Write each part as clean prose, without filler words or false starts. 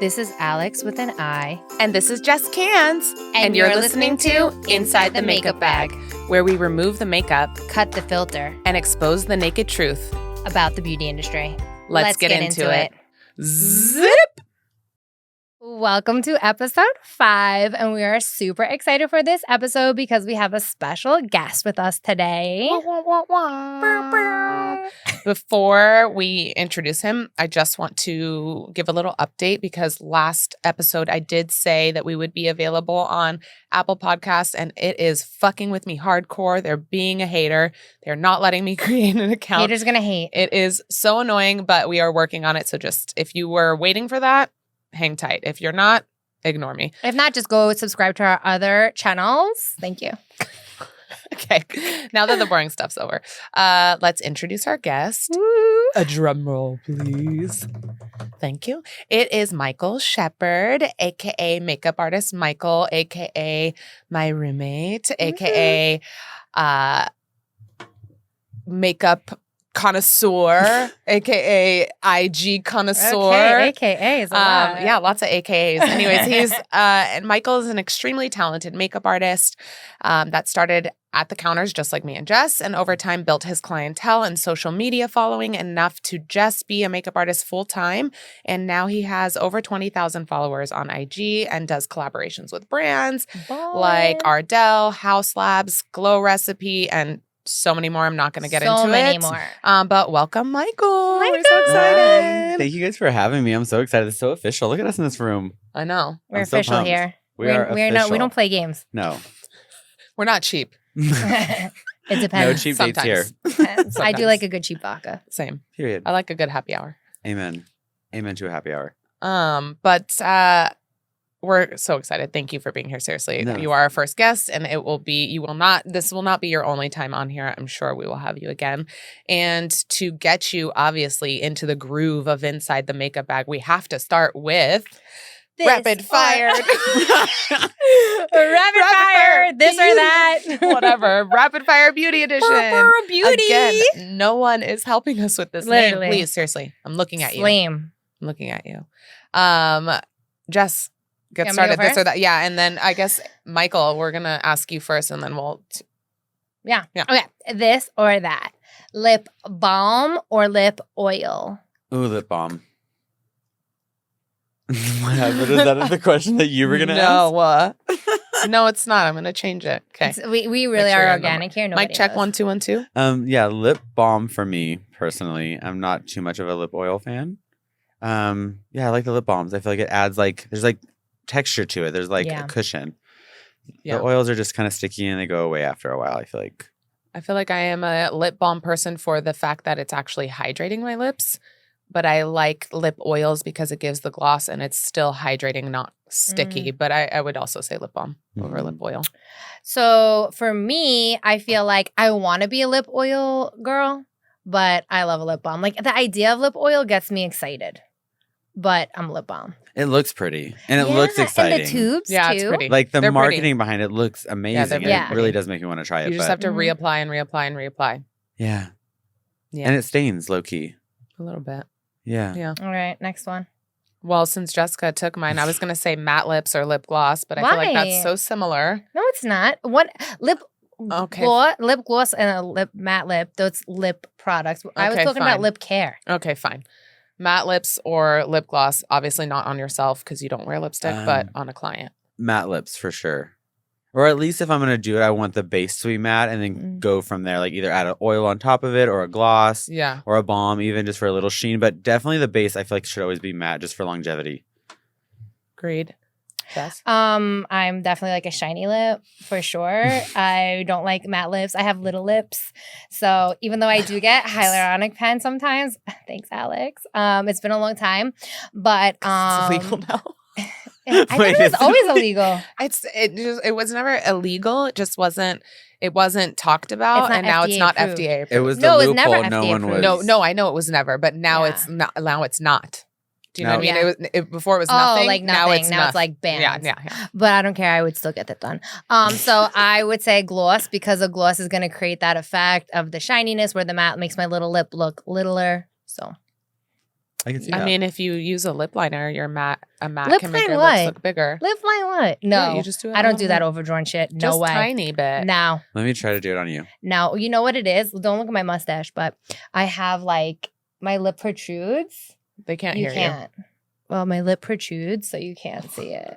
This is Alex with an I. And this is Jess Cans. And you're listening to Inside the Makeup Bag, where we remove the makeup, Cut the filter and expose the naked truth about the beauty industry. Let's get into it. Zip! Welcome to episode 5, and we are super excited for this episode because we have a special guest with us today. Before we introduce him, I just want to give a little update because last episode I did say that we would be available on Apple Podcasts, and it is fucking with me hardcore. They're being a hater. They're not letting me create an account. Haters gonna hate. It is so annoying, but we are working on it. So just if you were waiting for that, hang tight. If you're not, ignore me. If not, just go subscribe to our other channels. Thank you. Okay, now that the boring stuff's over, let's introduce our guest. Woo. A drum roll, please. Thank you. It is Michael Shepard, a.k.a. makeup artist Michael, a.k.a. my roommate, a.k.a. makeup connoisseur, a.k.a. IG connoisseur. Okay, AKA is a lot. Yeah, lots of AKAs. Anyways, he's and Michael is an extremely talented makeup artist that started at the counters just like me and Jess, and over time built his clientele and social media following enough to just be a makeup artist full time. And now he has over 20,000 followers on IG and does collaborations with brands like Ardell, House Labs, Glow Recipe, and so many more. I'm not going to get into it. So many more. But welcome, Michael. We're so excited. Thank you guys for having me. I'm so excited. It's so official. Look at us in this room. I know. We're I'm so official pumped. here. We're official. We don't play games. No. We're not cheap. It No depends. cheap dates here. Depends. I do Sometimes. like a good cheap vodka. Same. Period. I like a good happy hour. Amen. Amen to a happy hour. But we're so excited. Thank you for being here. Seriously. No. You are our first guest, and this will not be your only time on here. I'm sure we will have you again. And to get you obviously into the groove of Inside the Makeup Bag, we have to start with rapid fire. Rapid fire. This or that. Whatever. Rapid fire beauty edition. Beauty. Again, no one is helping us with this Literally. name. Please, seriously. I'm looking at you. Flame. I'm looking at you. Jess, get You want me to started. go This or first? that. Yeah. And then I guess, Michael, we're going to ask you first and then we'll. Yeah. Yeah. Okay. This or that. Lip balm or lip oil? Ooh, lip balm. What happened? Is that the question that you were going to ask? No, it's not. I'm going to change it. Okay. We really Make sure are you're organic here. Nobody Mic check knows. 1 2 1 2. Yeah, lip balm for me, personally. I'm not too much of a lip oil fan. Yeah, I like the lip balms. I feel like it adds there's texture to it. There's Yeah. a cushion. Yeah. The oils are just kind of sticky and they go away after a while, I feel like. I feel like I am a lip balm person for the fact that it's actually hydrating my lips. But I like lip oils because it gives the gloss and it's still hydrating, not sticky. But I would also say lip balm over lip oil. So for me, I feel like I want to be a lip oil girl, but I love a lip balm. Like the idea of lip oil gets me excited, but I'm a lip balm. It looks pretty and it looks exciting. And the tubes Yeah, too. it's pretty. Like the They're marketing pretty. behind it looks amazing. very and it really does make me want to try it. You just but have to reapply and reapply and reapply. yeah. Yeah. And it stains low key. A little bit. Yeah. Yeah. All right, next one. Well, since Jessica took mine, I was going to say matte lips or lip gloss, but I feel like Why? that's so similar. No, it's not. What lip Okay. gloss, lip gloss and a lip matte lip, those lip products. I was Okay, talking about fine. lip care. Okay, fine. Matte lips or lip gloss, obviously not on yourself because you don't wear lipstick, but on a client. Matte lips for sure. Or at least if I'm going to do it, I want the base to be matte and then go from there. Like either add an oil on top of it or a gloss Yeah. or a balm even just for a little sheen. But definitely the base I feel like should always be matte just for longevity. Agreed. Jess? I'm definitely like a shiny lip for sure. I don't like matte lips. I have little lips. So even though I do get hyaluronic pen sometimes, thanks Alex. It's been a long time, but It's illegal now. I thought Wait, it was is it always illegal? illegal. It was never illegal. It just wasn't talked about, It's not and now it's FDA not approved. FDA approved. It was the No, it was never loophole. No FDA one was. approved. No, I know it was never, but now Yeah. it's not. Now it's not. Do you know No. what I mean? Yeah. Before it was Oh, nothing. like Now nothing. it's Now it's like banned. Yeah. But I don't care. I would still get that done. So I would say gloss because a gloss is going to create that effect of the shininess where the matte makes my little lip look littler. So I can see I that. mean, if you use a lip liner, a matte Lip can make line your what? lips look bigger. Lip line what? No, Yeah, you just do it I don't on do that lip. overdrawn shit. No Just way. tiny bit. No. Let me try to do it on you. No. You know what it is? Don't look at my mustache, but I have like my lip protrudes. They can't You hear can't. Well, my lip protrudes, so you can't see it.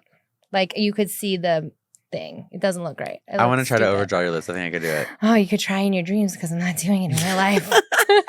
Like you could see the thing. It doesn't look right. I want to try to overdraw your lips. I think I could do it. Oh, you could try in your dreams because I'm not doing it in real life. you.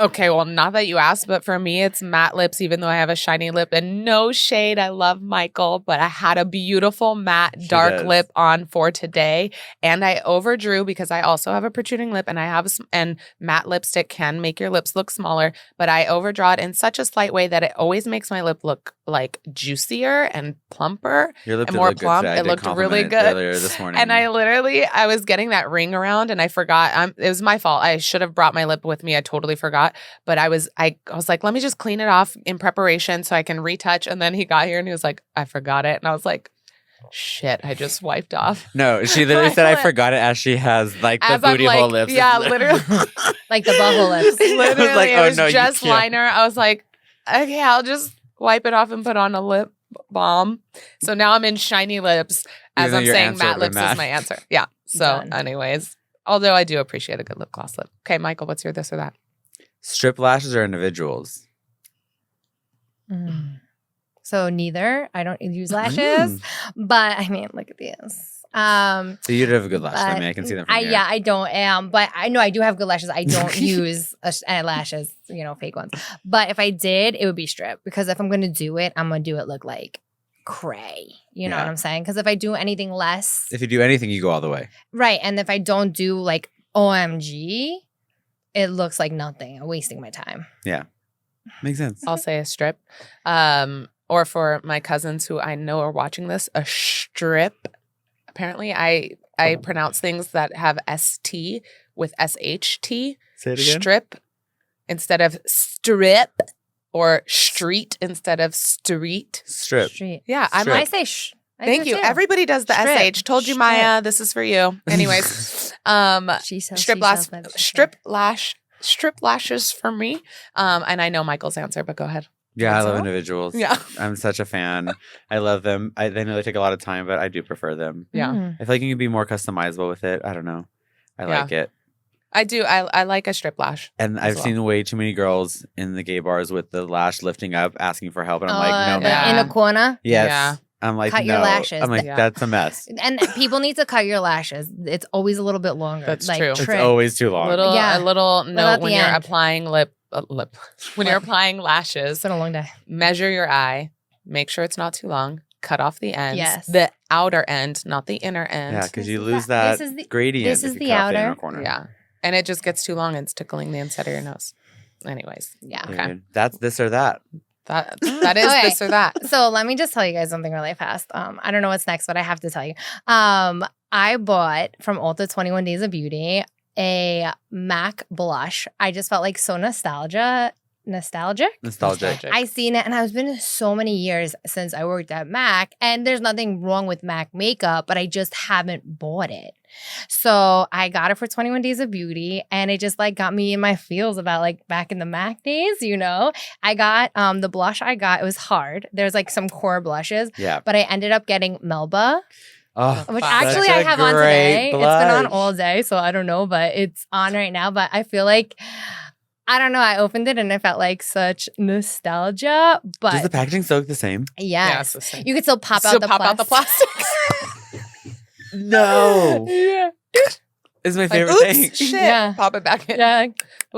Okay, well, not that you asked, but for me, it's matte lips, even though I have a shiny lip. And no shade, I love Michael, but I had a beautiful matte She dark does. lip on for today. And I overdrew because I also have a protruding lip and I have and matte lipstick can make your lips look smaller, but I overdraw it in such a slight way that it always makes my lip look like juicier and plumper. Your lip And did more look good plump. today. I It did looked really compliment it good. earlier this morning. And I was getting that ring around and I forgot. It was my fault. I should have brought my lip with me. I totally forgot. But I was like, let me just clean it off in preparation so I can retouch. And then he got here and he was like, I forgot it. And I was like, shit, I just wiped off. No, she literally said I lip. forgot it as she has like the As I'm booty like, hole lips. yeah, literally. Like the bubble lips. Literally, like, it oh, was no, you just can't. liner. I was like, okay, I'll just wipe it off and put on a lip balm. So now I'm in shiny lips as Even though I'm your saying answer matte would've lips been is matte. my answer. Yeah. So Done. anyways, although I do appreciate a good lip gloss lip. Okay, Michael, what's your this or that? Strip lashes are individuals. So neither. I don't use Mm. lashes, but I mean, look at these. So you do have a good lash. I but mean, I can see them from here. Yeah, I don't. But I know I do have good lashes. I don't use lashes, fake ones. But if I did, it would be strip because if I'm gonna do it, I'm gonna do it look like cray. You know Yeah. what I'm saying? Because if I do anything less, If you do anything, you go all the way. right, and if I don't do like OMG, it looks like nothing. I'm wasting my time. Makes sense. I'll say a strip. Or for my cousins who I know are watching this, a strip. Apparently, I pronounce things that have ST with SHT. Say it again. Strip instead of strip, or street instead of street. Strip. Street. Yeah, I'm Strip. I say sh. I Thank do you. too. Everybody does the Strip. SH. Told you, Strip. Maya. This is for you. Anyways, She sells, strip she lash, sells, baby. strip lashes for me. And I know Michael's answer, but go ahead. Yeah, I So? love individuals. Yeah. I'm such a fan. I love them. I know they take a lot of time, but I do prefer them. Yeah. Mm. I feel like you can be more customizable with it. I don't know. I Yeah. like it. I do. I like a strip lash. And as I've well. seen way too many girls in the gay bars with the lash lifting up, asking for help. And I'm like, no, yeah. ma'am. In a corner. Yes. Yeah. I'm like, Cut no. your lashes. I'm like, Yeah. that's a mess. And people need to cut your lashes. It's always a little bit longer. That's like, true. It's trim. always too long. A little at note the when you're end? applying when you're applying It's lashes, been a long day. measure your eye, make sure it's not too long, cut off the ends, Yes. the outer end, not the inner end. Yeah, because This you is lose that- that this is the- gradient. this if is you the cut off outer. inner corner. Yeah. And it just gets too long and it's tickling the inside of your nose. Anyways, Yeah. Okay. Dude, that's this or that. that is Okay. this or that. So let me just tell you guys something really fast. I don't know what's next, but I have to tell you. I bought from Ulta 21 Days of Beauty a MAC blush. I just felt like so nostalgic. Nostalgic. I seen it and it's been so many years since I worked at MAC and there's nothing wrong with MAC makeup, but I just haven't bought it. So I got it for 21 Days of Beauty and it just like got me in my feels about like back in the MAC days, I got the blush I got, it was hard. There's like some core blushes, Yeah. but I ended up getting Melba, Oh, which Such actually a I have on great today. It's been on blush. all day, so I don't know, but it's on right now. But I feel like I don't know. I opened it and it felt like such nostalgia. But does the packaging still look the same? Yeah, it's yes, the same. you could still pop Still out the pop out the plastic. No. Yeah. It's my Like, favorite oops, thing. shit. Yeah. Pop it back in. Yeah, I know.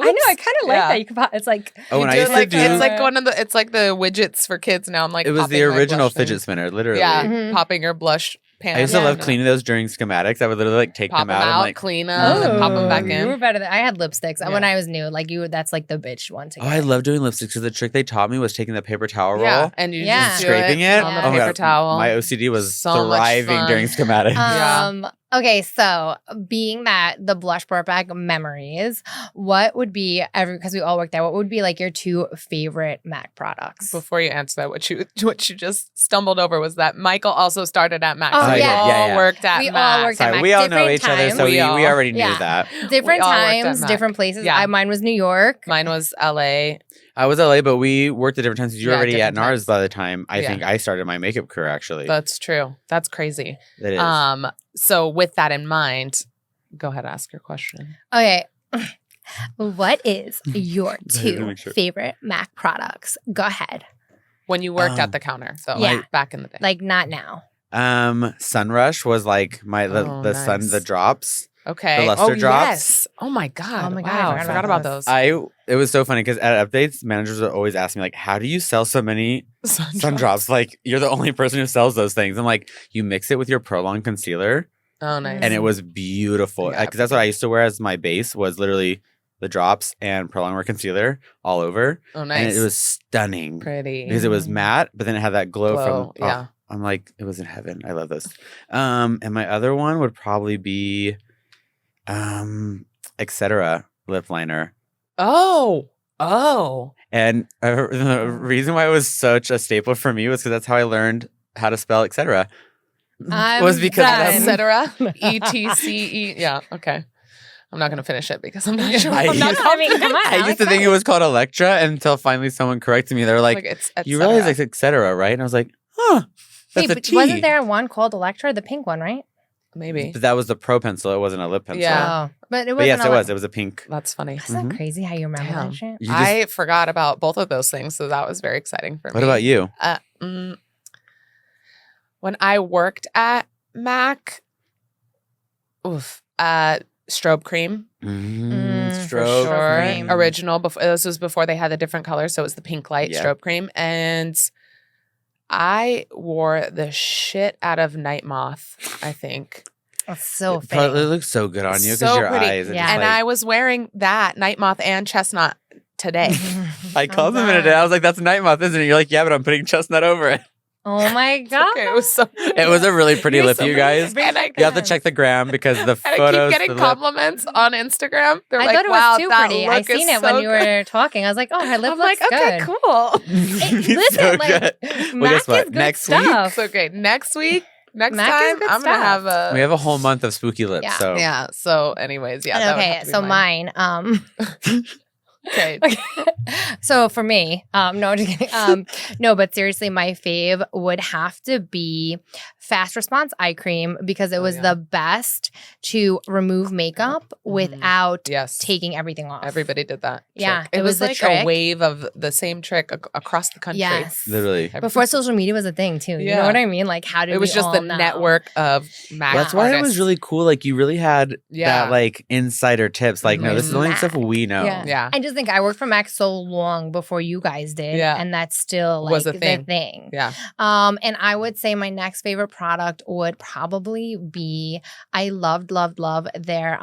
I kind of like Yeah. that. You can pop. It's like Oh, You and I do used it like, to do. it's like one of the. It's like the widgets for kids now. I'm like, it was popping the my original blush thing. fidget spinner, literally. Yeah, Mhm. popping your blush pan. I used to Yeah. love cleaning those during schematics. I would literally like take Pop them out and like. clean them, and then pop them back You were in. better than I had lipsticks when Yeah. I was new. Like you, that's like the bitch one to Oh, get. I love doing lipsticks because the trick they taught me was taking the paper towel roll, Yeah, and you Yeah. just do scraping it on the Yeah. Oh my paper God, towel. My OCD was So much thriving fun. during schematics. Yeah. Okay, so being that the blush brought back memories, what would be because we all worked there? What would be like your two favorite MAC products? Before you answer that, what you just stumbled over was that Michael also started at Mac. Oh, so we yeah. all Yeah. worked at We Mac. all worked at Sorry, Mac. we all know Different each other, so times. we We already Yeah. knew that. Different We all worked at times, Mac. different places. Yeah. Mine was New York. Mine was LA. I was LA, but we worked at different times. You were Yeah, already at different NARS times. by the time I Yeah. think I started my makeup career. Actually, That's true. That's crazy. that is. So with that in mind, go ahead, ask your question. Okay. What is your Let me 2 make sure. favorite MAC products? Go ahead. When you worked at the counter, so Yeah. back in the day. Like not now. Sunrush was like my the nice. the drops. Okay. The luster drops. Yes. Oh my god. Oh my God, Wow. I I forgot forgot about about those. those. It was so funny because at updates, managers would always ask me like, "How do you sell so many sun drops? Like you're the only person who sells those things." I'm like, "You mix it with your prolonged concealer, Oh, nice. and it was beautiful." Yeah, Because that's what I used to wear as my base was literally the drops and prolonged wear concealer all over, Oh, nice. and it was stunning pretty. because it was matte, but then it had that glow, Glow, from. yeah. I'm like, it was in heaven. I love those. And my other one would probably be, etc. lip liner. Oh. And the reason why it was such a staple for me was because that's how I learned how to spell etc. Was because done. Etc. ETCE. Yeah. Okay. I'm not gonna finish it because I'm not sure. I I'm not used- I mean, come on. I used to think it was called Electra until finally someone corrected me. They were like, it's "You realize it's etc. right?" And I was like, "Huh, that's Wait, a but T." wasn't there one called Electra, the pink one, right? maybe. But that was the pro pencil. It wasn't a lip pencil. Yeah. Oh, but it But wasn't. yes, it was. It was a pink. That's funny. Isn't that crazy how you remember Damn. that shit? You just- I forgot about both of those things, so that was very exciting for me. What about you? When I worked at MAC, strobe cream. For Strobe sure. cream. Original. This was before they had the different colors, so it was the pink light Yeah. strobe cream, and I wore the shit out of Night Moth. I think, That's so It probably fake. looks so good on you because So your pretty. eyes. Are Yeah. just and like, I was wearing that Night Moth and Chestnut today. I called them in a day. I was like, "That's night moth, isn't it?" You're like, "Yeah, but I'm putting chestnut over it." Oh my god! Okay, it was so. It was a really pretty You're lip, so you guys. And I, You have to check the gram because the and I photos. keep getting the lip- compliments on Instagram. They're I like, thought it "Wow, was too that pretty. I look seen is it when so you good." were talking. I was like, oh, her lip I'm looks like, okay, good. cool. It's Listen, so like, good. MAC Well, guess what? is good Next stuff. So okay, next MAC is time, good I'm gonna stuff. have a. We have a whole month of spooky lips. Yeah. So Yeah. So, anyways, yeah. that would have Okay, to be so mine. mine. Okay. So for me, no, I'm just kidding. No, but seriously, my fave would have to be Fast Response Eye Cream because it was yeah. the best to remove makeup without Yes. taking everything off. Everybody did that. Yeah, trick. it It was was the like trick. a wave of the same trick across the country. Yes. literally. Before social media was a thing too. You Yeah. know what I mean? Like how did It was we just all the know? network of MAC That's why it was artists. really cool. Like you really had Yeah. that like insider tips. Like, no, this is the only Mac. stuff we know. Yeah. Yeah. I just think I worked for Mac so long before you guys did. Yeah. And that's still like Was a the thing. thing. Yeah. And I would say my next favorite product would probably be I loved their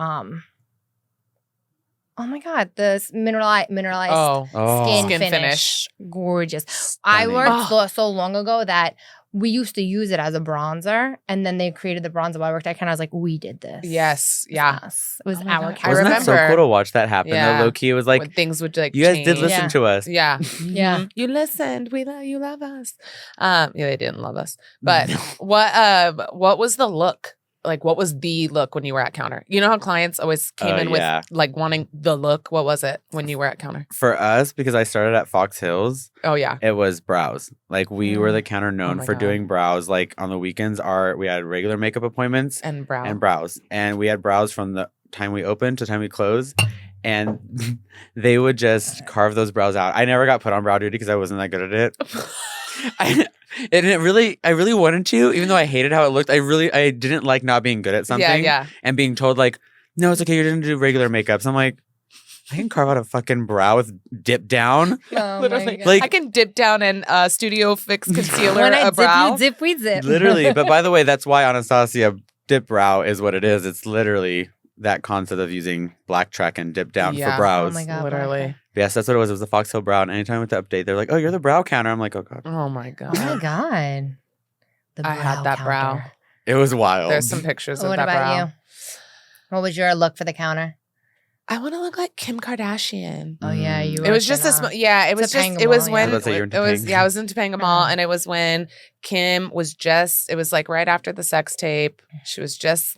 oh my god, this mineralized Oh. Oh. skin, Skin finish. Gorgeous. I Stunning. worked so long ago that we used to use it as a bronzer, and then they created the bronzer while I worked at Ken. I was like, we did this. Yes. It was Yeah. us. It was Oh my our God. I character. Wasn't that so remember. cool to watch that happen? Yeah. Though low key, it was like When things would like you guys did change. listen Yeah. to us. Yeah. Yeah. Mhm. You listened. You love us. Yeah, they didn't love us. But what was the look? Like, what was the look when you were at counter? You know how clients always came in with yeah. like wanting the look. What was it when you were at counter? For us, because I started at Fox Hills, Oh yeah. it was brows. Like we were the counter known my for God. doing brows. Like on the weekends, we had regular makeup appointments And brow. and brows, and we had brows from the time we opened to the time we closed. And they would just carve those brows out. I never got put on brow duty because I wasn't that good at it. I really wanted to, even though I hated how it looked. I didn't like not being good at something. Yeah. And being told like, no, it's okay, you're gonna do regular makeup. So I'm like, I can carve out a fucking brow with dip down. Oh Literally. my God. Like- I can dip down and Studio Fix concealer when I a dip, brow. you dip, we zip. Literally. But by the way, that's why Anastasia dip brow is what it is. It's literally that concept of using black track and dip down Yeah. for brows. Oh my God. Literally. Yes, that's what it was. It was the Fox Hill brow. And anytime with the update, they're like, oh, you're the brow counter. I'm like, oh God. Oh my Oh my god. God. The I had that brow. counter. It was wild. There's some pictures of What that about brow. you? What was your look for the counter? I want to look like Kim Kardashian. Oh yeah, you. It was just a small. Yeah, it was just. Topanga It was Mall, when yeah. I was about to say you were in it was. Topanga. Yeah, I was in Topanga Mall, Uh-huh. and it was when Kim was just. It was like right after the sex tape. She was just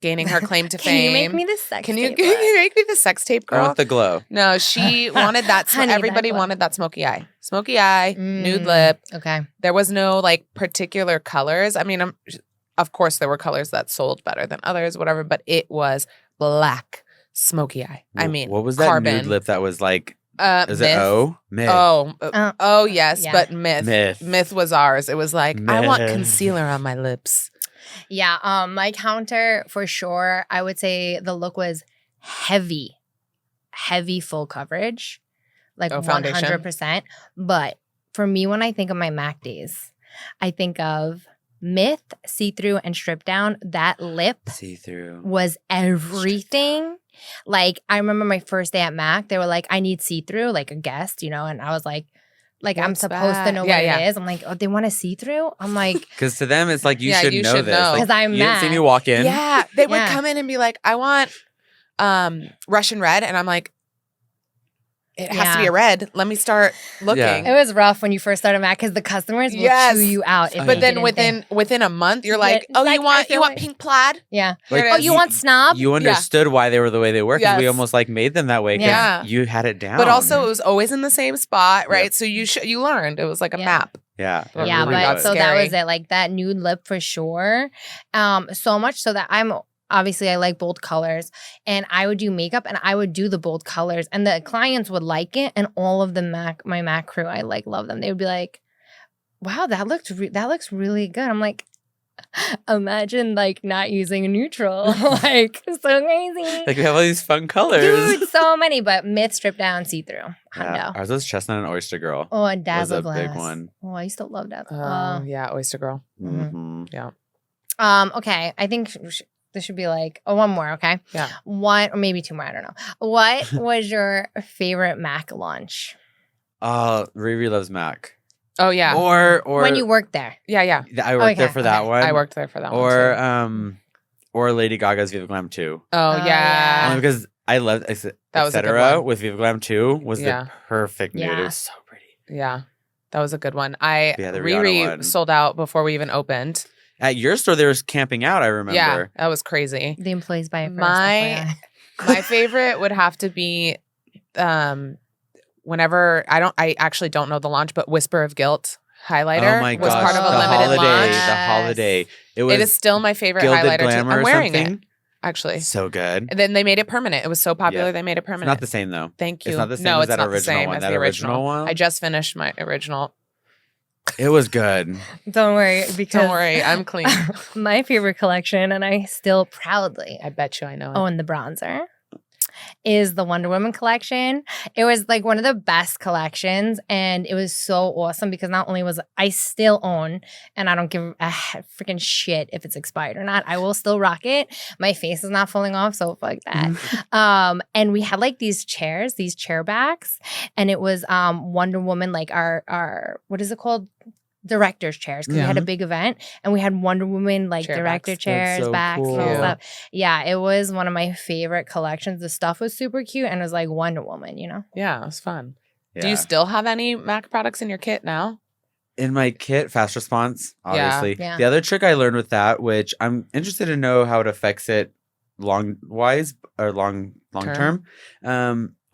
gaining her claim to Can fame. you make me the sex Can you tape can look? you make me the sex tape, I girl? want the glow. No, she wanted that. Honey, that everybody glow. wanted that smoky eye. Smoky eye, nude Mm, lip. Okay. There was no like particular colors. I mean, of course, there were colors that sold better than others, whatever. But it was black smoky eye. I mean, what was that carbon. nude lip that was like? Is Myth. it O? Myth. Oh, yes, yeah. but myth was ours. It was like I want Myth. concealer on my lips. Yeah. My counter for sure. I would say the look was heavy full coverage, like Foundation. 100%. But for me, when I think of my MAC days, I think of Myth, see-through, and strip down. That lip See through. was everything. Like, I remember my first day at MAC, they were like, I need see-through, like a guest, and I was like I'm What's supposed to that? know Yeah, what yeah. it is. I'm like, oh, they want a see-through? I'm like, Because to them, it's like you Yeah, should you know should this. know. Like, 'Cause I'm you didn't see mad. me walk in. Yeah, they would Yeah. come in and be like, I want Russian red. And I'm like, it has to be Yeah. a red. Let me start looking. Yeah. it was rough when you first started MAC because the customers will Yes. chew you out. If But you then didn't think. within a month, you're Yeah, like, oh, like, you I want feel like- pink plaid? Yeah. Here Like, it Oh, is. you want snob? You understood why they were the way they were because we Yes. almost like made them that way because Yeah. you had it down. But also, it was always in the same spot, right? Yep. So you learned. It was like a Yeah. map. yeah. It Yeah, really but was. so that Scary. was it. Like that nude lip for sure. So much so that obviously I like bold colors, and I would do makeup and I would do the bold colors, and the clients would like it, and all of the my MAC crew, I love them. They would be like, "Wow, that looks really good." I'm like, imagine like not using a neutral, like so crazy. Like we have all these fun colors. Dude, so many, but Myth, strip down, see through. Yeah. Hundo. Ours was chestnut and oyster girl. Oh, and Dazzle a Glass. big one. Oh, I used to love that. Yeah, Oyster Girl. Mhm. Mhm. Okay, I think this should be like one more. Okay, Yeah. one or maybe two more. I don't know. What was your favorite Mac launch Riri loves Mac. Oh yeah. Or when you worked there? Yeah. I worked there Okay, for that okay. one. I worked there for that Or one too. or Lady Gaga's Viva Glam 2. Oh Oh, yeah. yeah. Only because I loved That was a good etc. one. with Viva Glam 2 was Yeah. the perfect nude. It Yeah. was so pretty. Yeah. That was a good one. The Rihanna Riri one. sold out before we even opened. At your store, they were camping out. I remember. Yeah, that was crazy. The employees buy it first. My- FYI. My favorite would have to be whenever I actually don't know the launch, but Whisper of Guilt highlighter Oh my was gosh, part of a the limited holiday, launch. the holiday. It was It is still my favorite Gilded highlighter. Glamour I'm or wearing something. it actually. So good. And then they made it permanent. It was so popular Yeah. they made it It's permanent. not the same though. Thank you. It's not the same no, as it's that not the original same one. as That the original one? I just finished my original. It was good. Don't worry, because Don't worry, I'm clean. my favorite collection, and I still proudly I bet you I know it. own the bronzer, is the Wonder Woman collection. It was like one of the best collections, and it was so awesome because not only was I still own, and I don't give a freaking shit if it's expired or not, I will still rock it. My face is not falling off, so fuck that. And we had like these chairs, these chair backs, and it was Wonder Woman, like our what is it called? Director's chairs, because we had a big event and we had Wonder Woman like Chair director backs. chairs, That's so backs, and all cool. stuff. Yeah, it was one of my favorite collections. The stuff was super cute and it was like Wonder Woman, Yeah, it was fun. Yeah. Do you still have any Mac products in your kit now? In my kit, fast response, obviously. Yeah. The other trick I learned with that, which I'm interested to know how it affects it long term,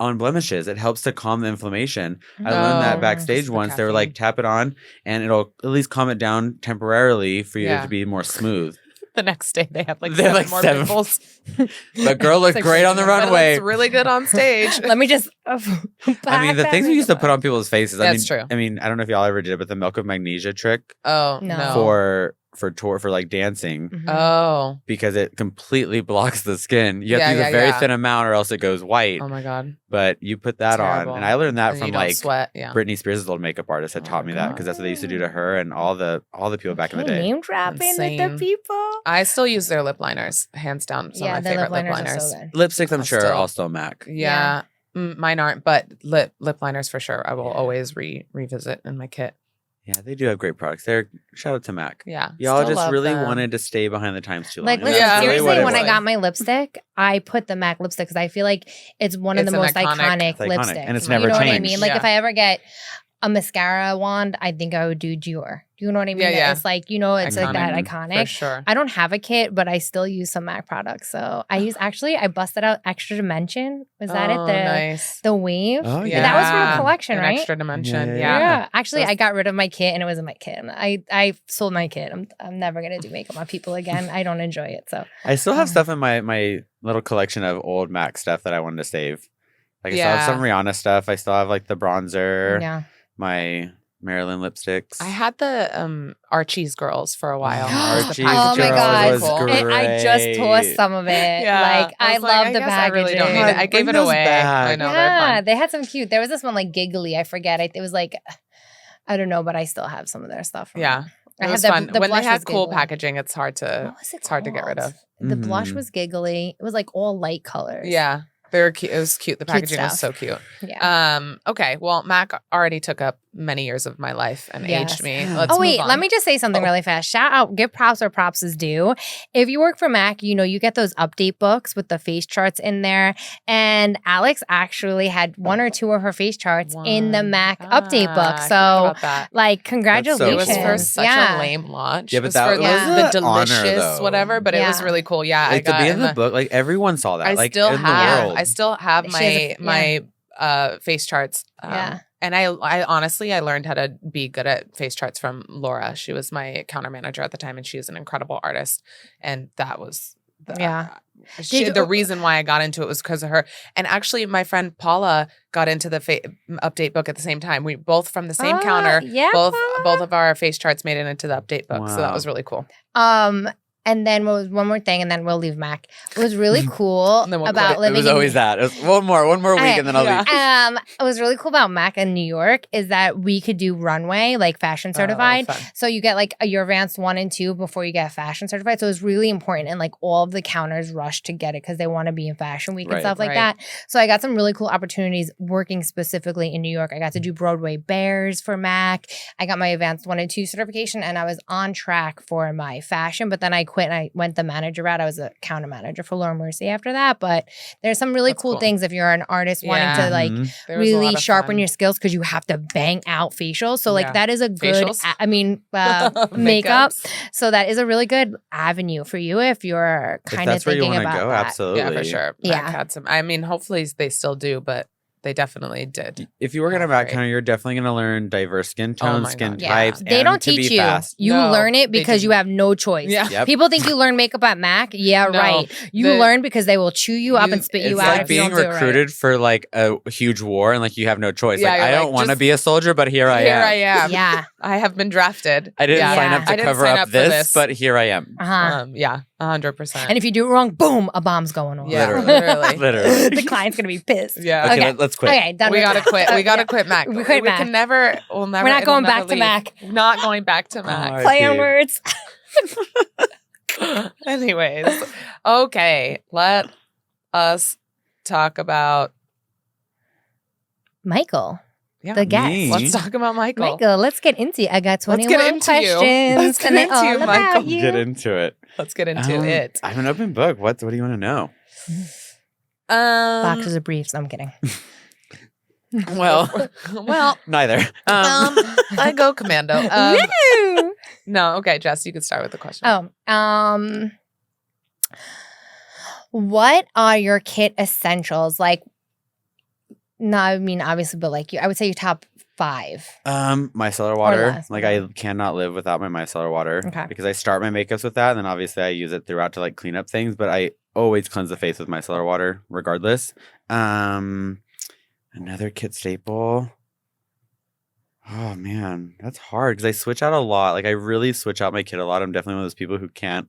on blemishes. It helps to calm the inflammation. I learned Oh, that backstage just the once. They were like, tap it on and it'll at least calm it down temporarily for you Yeah. to be more smooth. The next day they have like They have, seven like, more 7. pimples. The girl looked like great on the But it runway. looks really good on stage. Let me just. I mean, the things we used to put on people's faces. That's I true. mean, I don't know if y'all ever did it, but the milk of magnesia trick Oh No. no. for like dancing, Mhm. Oh. because it completely blocks the skin. You have Yeah, to use yeah, a very yeah. thin amount or else it goes white. Oh my god. But you put that Terrible. on. And I learned that And from you don't like sweat. Yeah. Britney Spears' old makeup artist had Oh taught my me that because that's what they used to do to her and all the people back in the Okay, day. name dropping with Insane. the people. I still use their lip liners, hands down. Some Yeah, of the my lip favorite lip liners are liners. so good. Lipsticks, I'm I'll sure, still- are also MAC. Yeah. Mine aren't, but lip liners for sure. I will always revisit in my kit. Yeah, they do have great products. They're shout out to MAC. Yeah. Y'all still just love really them. wanted to stay behind the times too long. Like, and listen, that's Yeah. really seriously, what it when I was. got my lipstick, I put the MAC lipstick because I feel like it's one of It's the an most iconic- iconic It's iconic, lipsticks. and it's you never know what I changed. mean? Like Yeah. if I ever get a mascara wand, I think I would do Dior. Do you know what I mean? Yeah, yeah. It's like, it's like that For iconic. sure. I don't have a kit, but I still use some MAC products. So I busted out Extra Dimension. Was that it? Nice. The wave? Oh, Yeah. That was from a collection, An right? Extra Dimension. Yeah. Yeah. Actually, Those- I got rid of my kit and it wasn't my kit. I sold my kit. I'm never going to do makeup on people again. I don't enjoy it. So I still have stuff in my little collection of old MAC stuff that I wanted to save. Like I still have some Rihanna stuff. I still have like the bronzer, yeah. my Marilyn lipsticks. I had the Archie's Girls for a while. Archie's Oh my Girls god! was I just tossed great. some of it. Yeah. Like I was love the guess packaging. I really don't need it. I gave Bring it those away. back. I know Yeah, they're they had some cute. There was this one like giggly. I forget. It was like I don't know, but I still have some of their stuff. fun. Yeah. I It had was the fun. When they blush had was cool giggly. packaging, it's hard What to was it hard to get rid called? of. The blush Mhm. was giggly. It was like all light colors. Yeah. They were cute. It was cute. The Cute packaging was stuff. so cute. Yeah. Okay. Well, MAC already took up many years of my life and Yes. aged me. Let's Oh wait, move on. let me just say something really fast. Shout out, give props where props is due. If you work for MAC, you get those update books with the face charts in there. And Alex actually had one or two of her face charts in the MAC update book. I forgot So about that. like It congratulations. was for such yeah. a lame launch. Yeah, It but was that for was the an honor, delicious though. whatever, but it was Yeah. really cool. Yeah, Like I to got be in the book, like everyone saw that. I like still in have the world. I still have She has my face charts. Yeah. And I honestly I learned how to be good at face charts from Laura. She was my counter manager at the time, and she is an incredible artist. And that was Yeah. the you- reason why I got into it was because of her. And actually, my friend Paula got into the update book at the same time. We both from the same counter. Yeah. Both Paula. of our face charts made it into the update book. So that Wow. was really cool. And then what was one more thing, and then we'll leave Mac. It was really cool And then we'll about quit. living. It was in- always that. It was one more week, Okay, and then I'll yeah. leave. It was really cool about Mac in New York is that we could do runway, like fashion certified. Oh, fun. So you get like your advanced 1 and 2 before you get fashion certified. So it was really important. And like all of the counters rush to get it because they want to be in fashion week and Right, stuff like right. that. So I got some really cool opportunities working specifically in New York. I got to do Broadway Bears for Mac. I got my advanced 1 and 2 certification and I was on track for my fashion, but then I quit and I went the manager route. I was a counter manager for Laura Mercier after that. But there's some really That's cool cool. things if you're an artist wanting Yeah. to like Mhm. There was a lot really of sharpen fun. your skills because you have to bang out facials. So like Yeah. that is a good, Facials? makeup. Makeups. So that is a really good avenue for you if you're If kind of that's where you thinking want to about go, that. absolutely. Yeah, for sure. Yeah. Mac had some. I mean, hopefully they still do, but they definitely did. If you work at a Oh, back great. counter, you're definitely going to learn diverse skin Oh tones, my skin God. Yeah. types. They and don't to be teach you. fast. You No, learn it they because you didn't. have no choice. Yeah. Yep. People think you learn makeup at Mac. Yeah, No. right. You The- learn because they will chew you up You- and spit It's you out like if you being don't do it right. recruited for like a huge war and like you have no choice. Yeah, like you're I like, don't want to just- be a soldier, but here I Here am. I am. Yeah. I have been drafted. I didn't Yeah. sign up Yeah. to I didn't cover sign up up for this, this. but here I am. Uh-huh. Yeah, 100%. And if you do it wrong, boom, a bomb's going off. Yeah, Literally. Literally. The client's going to be pissed. Yeah. Okay, let's quit. Okay, done we with gotta that. quit. We gotta Yeah. quit Mac. We quit Mac. can never. We'll never. We're not it'll going never back to leave. Mac. Not going back to Mac. Alright. Play on RIP. words. Anyways, okay. Let us talk about. Michael, Yeah, the guest. Me. let's talk about Michael. Michael, let's get into it. I got Let's 21 get into you. questions. Let's get and they're into all you, about Michael. you. Get into it. Let's get into it. I'm an open book. What do you want to know? Boxes of briefs. I'm kidding. Well, well, neither. I go commando. Woo! No, okay, Jess, you could start with the question. What are your kit essentials? Like, no, I mean, obviously, but like, I would say your top 5. Micellar water. less, Like yeah. I cannot live without my micellar water. Okay. Because I start my makeups with that, and then obviously I use it throughout to like clean up things. But I always cleanse the face with micellar water, regardless. Another kit staple. Oh man, that's hard because I switch out a lot. Like I really switch out my kit a lot. I'm definitely one of those people who can't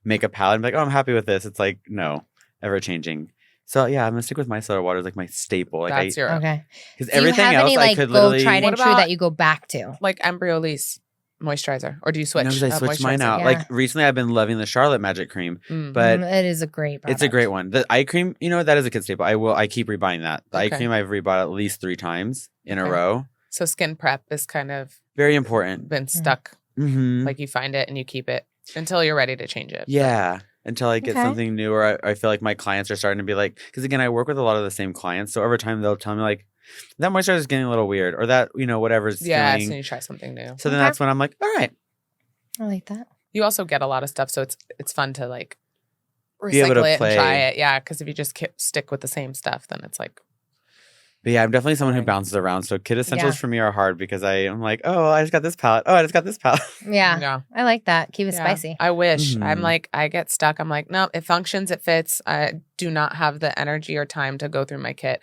make a palette and be like, oh, I'm happy with this. It's like no, ever changing. So yeah, I'm gonna stick with micellar water as like my staple. Like That's your Okay. because Do you everything have else any I like could go literally. tried and What true about- that you go back to? like Embryolisse moisturizer, or do you switch? No, 'cause I switched mine out. Yeah. Like recently, I've been loving the Charlotte Magic Cream, Mm. but It is a great product. it's a great one. The eye cream, you know, that is a kid staple. I keep rebuying that. The eye Okay. cream I've rebought at least 3 times in a Okay. row. So skin prep is kind of Very important. been stuck. Mm-hmm. Like you find it and you keep it until you're ready to change it. Yeah. Until I get Okay. something new, or I feel like my clients are starting to be like, because again, I work with a lot of the same clients. So over time, they'll tell me like, that moisturizer is getting a little weird, or that, whatever's Yeah, feeling. so you try something new. So then Okay. that's when I'm like, all right. I like that. You also get a lot of stuff, so it's fun to like Be able to recycle it play. and try it. Yeah, because if you just stick with the same stuff, then it's like But yeah, I'm definitely someone who Right. bounces around. So kid essentials Yeah. for me are hard because I'm like, oh, I just got this palette. Oh, I just got this palette. Yeah. I like that. Keep it Yeah. spicy. I wish. I'm Mhm. like, I get stuck. I'm like, no, it functions, it fits. I do not have the energy or time to go through my kit.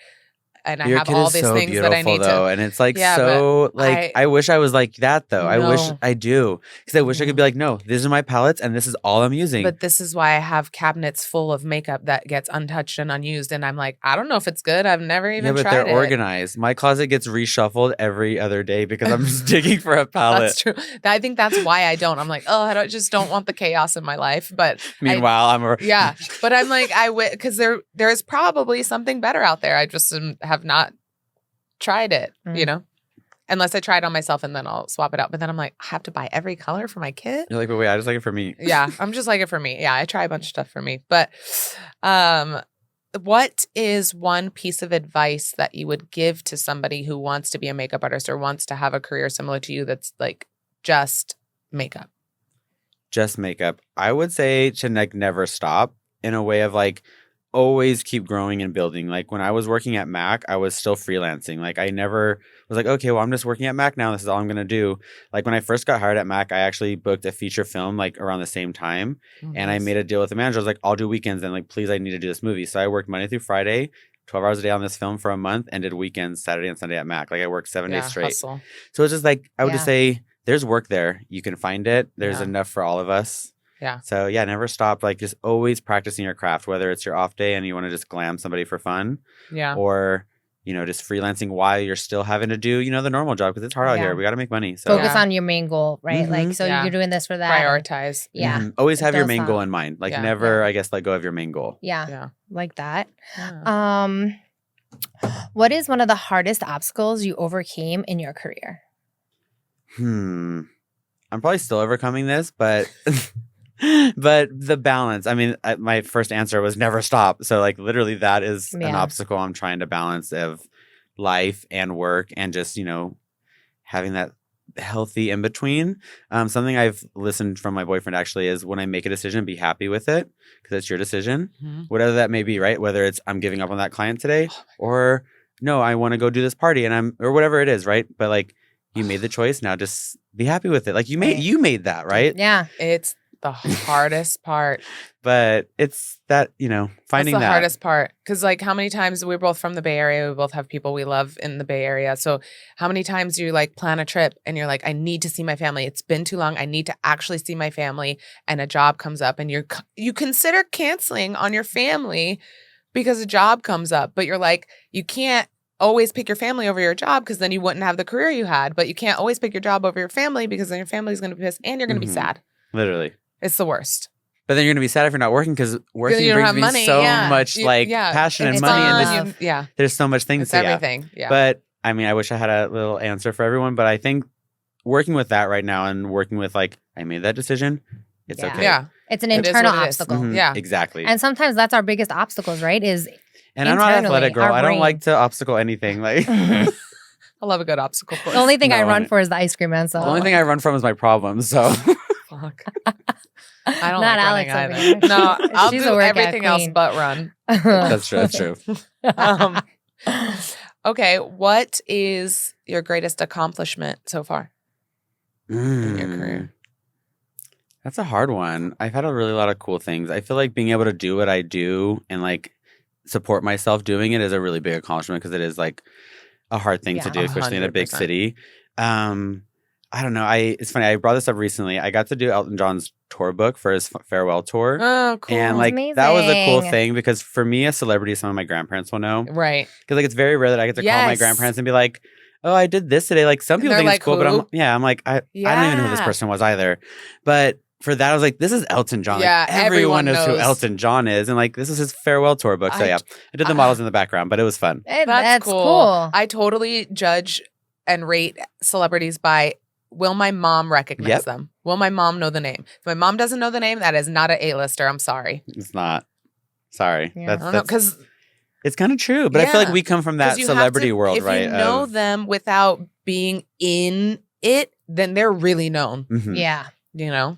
And I Your have kid all is these so things beautiful, that I need though, to. and it's like Yeah, so but like I wish I was like that though. I wish No. I do because I wish I could be like, no, these are my palettes and this is all I'm using. But this is why I have cabinets full of makeup that gets untouched and unused. And I'm like, I don't know if it's good. I've never even yeah, but tried they're it. organized. My closet gets reshuffled every other day because I'm just digging for a palette. That's true. I think that's why I don't. I'm like, oh, I just don't want the chaos in my life. But Meanwhile, I'm yeah, but I'm like, because there is probably something better out there. I just have not tried it, unless I try it on myself and then I'll swap it out. But then I'm like, I have to buy every color for my kit. You're like, but wait, I just like it for me. Yeah, I'm just like it for me. Yeah, I try a bunch of stuff for me. But what is one piece of advice that you would give to somebody who wants to be a makeup artist or wants to have a career similar to you that's like just makeup? Just makeup. I would say to like never stop in a way of like always keep growing and building. Like when I was working at Mac, I was still freelancing. Like I never was like, okay, well, I'm just working at Mac now. This is all I'm going to do. Like when I first got hired at Mac, I actually booked a feature film like around the same time. And I made a deal with the manager. I was like, I'll do weekends. And like, please, I need to do this movie. So I worked Monday through Friday, 12 hours a day on this film for a month and did weekends, Saturday and Sunday at Mac. Like I worked 7 days straight. Hustle. So it's just like, I would just Yeah. say there's work there. You can find it. There's Yeah. enough for all of us. Yeah. So yeah, never stop. Like just always practicing your craft, whether it's your off day and you want to just glam somebody for fun Yeah. or, just freelancing while you're still having to do, the normal job because it's hard out Yeah. here. We got to make money. So Focus Yeah. on your main goal, right? Like, Mhm. so Yeah. you're doing this for that. Prioritize. Yeah. always have your Don't main stop. goal in mind. Like Yeah. never, I guess, let go of your main goal. Yeah. Yeah. Like that. Yeah. What is one of the hardest obstacles you overcame in your career? I'm probably still overcoming this, but but the balance. I mean, my first answer was never stop. So like literally that is an Yeah. obstacle I'm trying to balance of life and work and just, having that healthy in between. Something I've listened from my boyfriend actually is when I make a decision, be happy with it because it's your decision, Mhm. whatever that may be, right? Whether it's I'm giving up on that client today or no, I want to go do this party or whatever it is, right? But like you made the choice, now just be happy with it. Like you made that, right? Yeah. It's the hardest part. But it's that, finding That's the that. hardest part. Because, like, how many times we're both from the Bay Area, we both have people we love in the Bay Area. So, how many times you like plan a trip and you're like, I need to see my family. It's been too long. I need to actually see my family. And a job comes up and you consider canceling on your family because a job comes up. But you're like, you can't always pick your family over your job because then you wouldn't have the career you had. But you can't always pick your job over your family because then your family's going to be pissed and you're going to be Mhm. sad. Literally. It's the worst. But then you're gonna be sad if you're not working because working You don't brings have me money, so yeah. much passion and It's money, and fun. just, yeah, there's so much things. it's So, yeah. everything. Yeah, But I mean, I wish I had a little answer for everyone. But I think working with that right now and working with like I made that decision, it's Yeah. okay. yeah, It's an It is internal what it is. obstacle. Mhm. Yeah. Exactly. And sometimes that's our biggest obstacles, right? Is And I'm not an internally, athletic girl. our I don't brain. like to obstacle anything. Like the I love a good obstacle course. the only thing I No, run I- for is the ice cream man. So only thing I run from is my problems. So Fuck. I don't Not like Alex running over either. here. No, I'll She's do a workout everything else queen. but run. that's true. That's true. Okay, what is your greatest accomplishment so far in your career? That's a hard one. I've had a really lot of cool things. I feel like being able to do what I do and like support myself doing it is a really big accomplishment because it is like a hard thing to Yeah. do, especially in a big 100%. city. I don't know. It's funny. I brought this up recently. I got to do Elton John's tour book for his farewell tour. Oh, cool. And like That's that was a cool amazing. thing because for me, a celebrity, some of my grandparents will know. right. Because like it's very rare that I get to call my Yes. grandparents and be like, "Oh, I did this today." Like some And people they're think like, it's cool, but "Who?" I'm like, I don't even know who this Yeah. person was either. But for that, I was like, "This is Elton John." Like, Yeah, everyone everyone knows who knows. Elton John is, and like this is his farewell tour book. So I- yeah, I did the models in the background, but it was fun. That's cool. I totally judge and rate celebrities by will my mom recognize Yep. them? Will my mom know the name? If my mom doesn't know the name, that is not an A-lister. I'm sorry. It's not. Sorry, Yeah. I don't know, because It's kind of true, but I feel like we come from that 'Cause you have celebrity to- world, if right? you know them without being in it, then they're really known. Mhm. Yeah. You know,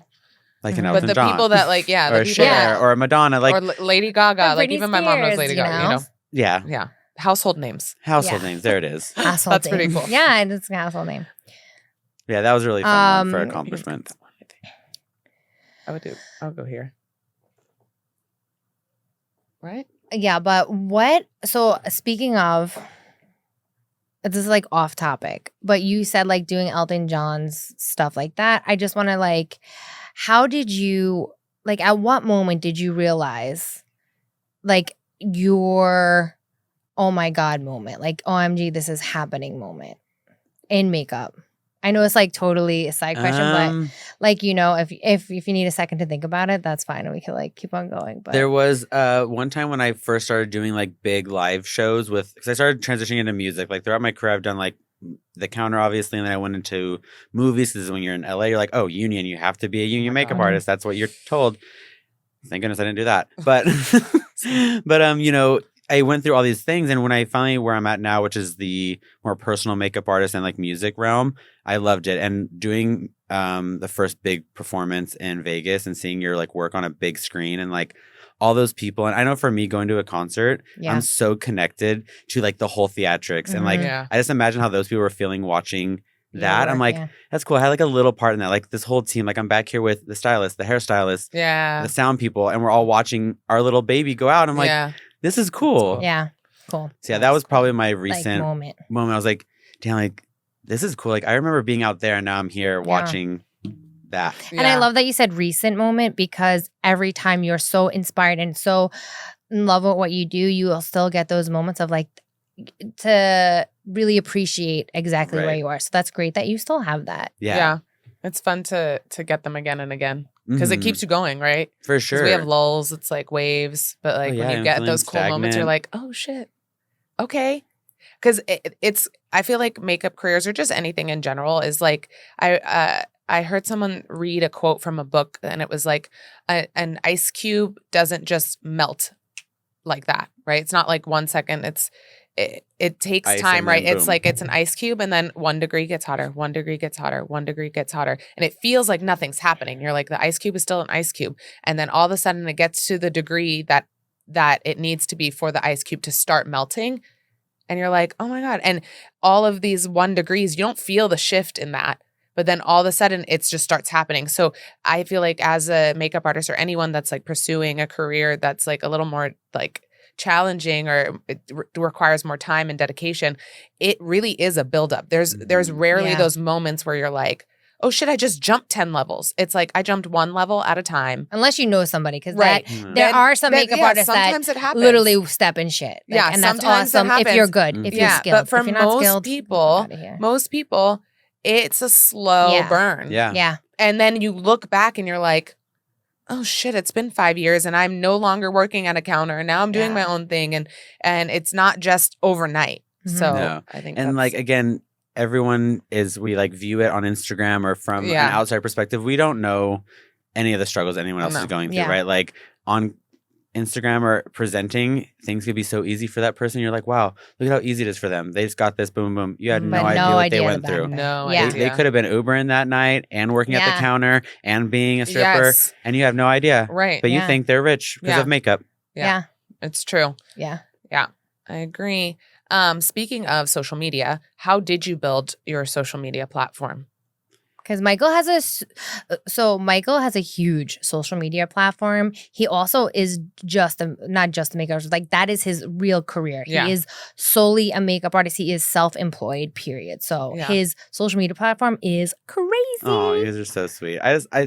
Like an Mhm. Elton but the John. people that like, or the a people Cher that, or a Madonna, like or Lady Gaga, Or like Britney even my mom knows Spears, Lady you Gaga. You know? know, yeah, yeah, household names. household Yeah. names. There it is. Household That's pretty name. cool. Yeah, and it's a household name. Yeah, that was a really fun one for Um, accomplishment. I would go here. Right? Yeah, but so speaking of, this is like off topic, but you said like doing Elton John's stuff like that. I just want to like, how did you, like, at what moment did you realize like your, oh my God moment, like, OMG, this is happening moment in makeup? I know it's like totally a side question, but like, you know, if you need a second to think about it, that's fine. And we can like keep on going. But There was one time when I first started doing like big live shows because I started transitioning into music. Like throughout my career, I've done like the counter, obviously, and then I went into movies. This is when you're in LA, you're like, oh, union, you have to be a union makeup God. artist. That's what you're told. Thank goodness I didn't do that. But you know, I went through all these things, and when I finally where I'm at now, which is the more personal makeup artist and like music realm, I loved it. And doing the first big performance in Vegas and seeing your like work on a big screen and like all those people, and I know for me going to a concert, yeah, I'm so connected to like the whole theatrics, and like Yeah. I just imagine how those people were feeling watching that. I'm like, yeah. that's cool. I had like a little part in that. Like this whole team, like I'm back here with the stylist, the hairstylist, Yeah. the sound people, and we're all watching our little baby go out. I'm like, yeah. this is cool. Yeah, cool. So yeah, that was probably my Like recent moment. moment. I was like, damn, like this is cool. Like I remember being out there, and now I'm here watching that. And I love that you said recent moment, because every time you're so inspired and so in love with what you do, you will still get those moments of like to really appreciate exactly where Right. you are. So that's great that you still have that. Yeah, It's fun to get them again and again because it Mhm. keeps you going, right? for 'Cause sure. we have lulls, it's like waves, but like yeah, when you and get feeling those cool moments, you're stagnant. like, oh shit, okay. Because it's, I feel like makeup careers or just anything in general is like, I heard someone read a quote from a book, and it was like an ice cube doesn't just melt like that, right? It's not like 1 second. It takes Ice time, and right? then It's boom. like it's an ice cube, and then 1 degree gets hotter, 1 degree gets hotter, 1 degree gets hotter, and it feels like nothing's happening. You're like, the ice cube is still an ice cube, and then all of a sudden it gets to the degree that it needs to be for the ice cube to start melting, and you're like, oh my God. And all of these 1 degrees, you don't feel the shift in that. But then all of a sudden it just starts happening. So I feel like as a makeup artist or anyone that's like pursuing a career that's like a little more like challenging or it requires more time and dedication, it really is a buildup. There's rarely Yeah. those moments where you're like, oh shit, I just jumped 10 levels. It's like I jumped 1 level at a time. Unless you know somebody, because Right. Mhm. there are some makeup artists that sometimes it happens. literally step in shit. Like, Yeah, and that's sometimes it awesome if you're happens. good, if you're Yeah, skilled. but for if you're not most skilled, people, get outta here. most people, it's a slow Yeah. burn. Yeah. Yeah. And then you look back and you're like, oh shit, it's been 5 years and I'm no longer working at a counter. And now I'm doing my Yeah. own thing. And it's not just overnight. Mhm. So No. I think And like again, everyone we like view it on Instagram or from Yeah. an outside perspective. We don't know any of the struggles anyone else No. is going through, Yeah. right? Like on Instagram or presenting, things could be so easy for that person. You're like, wow, look at how easy it is for them. They just got this, boom, boom. You had But no no idea what idea they the went back through. of it. no Yeah. idea. They could have been Ubering that night and working at Yeah. the counter and being a stripper, Yes. and you have no idea. Right. But you Yeah. think they're rich because Yeah. of makeup. Yeah. Yeah. It's true. Yeah. I agree. Speaking of social media, how did you build your social media platform? Because Michael has Michael has a huge social media platform. He also is not just a makeup artist. Like that is his real career. Yeah. He is solely a makeup artist. He is self-employed, period. So Yeah. his social media platform is crazy. Oh, you guys are so sweet.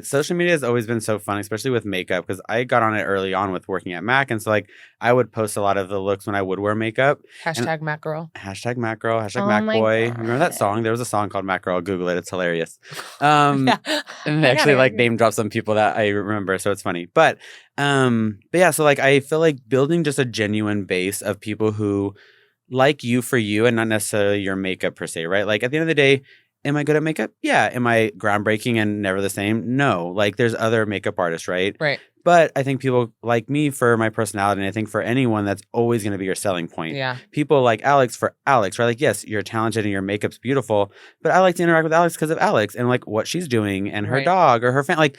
Social media has always been so fun, especially with makeup, because I got on it early on with working at Mac, and so like I would post a lot of the looks when I would wear makeup. Hashtag Mac Girl. Hashtag Macro, hashtag Oh Mac my Boy. God. Remember that song? There was a song called Macro. I'll Google it. It's hilarious. Yeah. And I actually gotta like agree. name drop some people that I remember, so it's funny. But yeah, so like I feel like building just a genuine base of people who like you for you and not necessarily your makeup per se, right? Like at the end of the day, am I good at makeup? Yeah. Am I groundbreaking and never the same? No. Like there's other makeup artists, right? Right. But I think people like me for my personality, and I think for anyone, that's always going to be your selling point. Yeah. People like Alex for Alex, right? Like, yes, you're talented and your makeup's beautiful, but I like to interact with Alex because of Alex and like what she's doing and her Right. dog or her family. Like,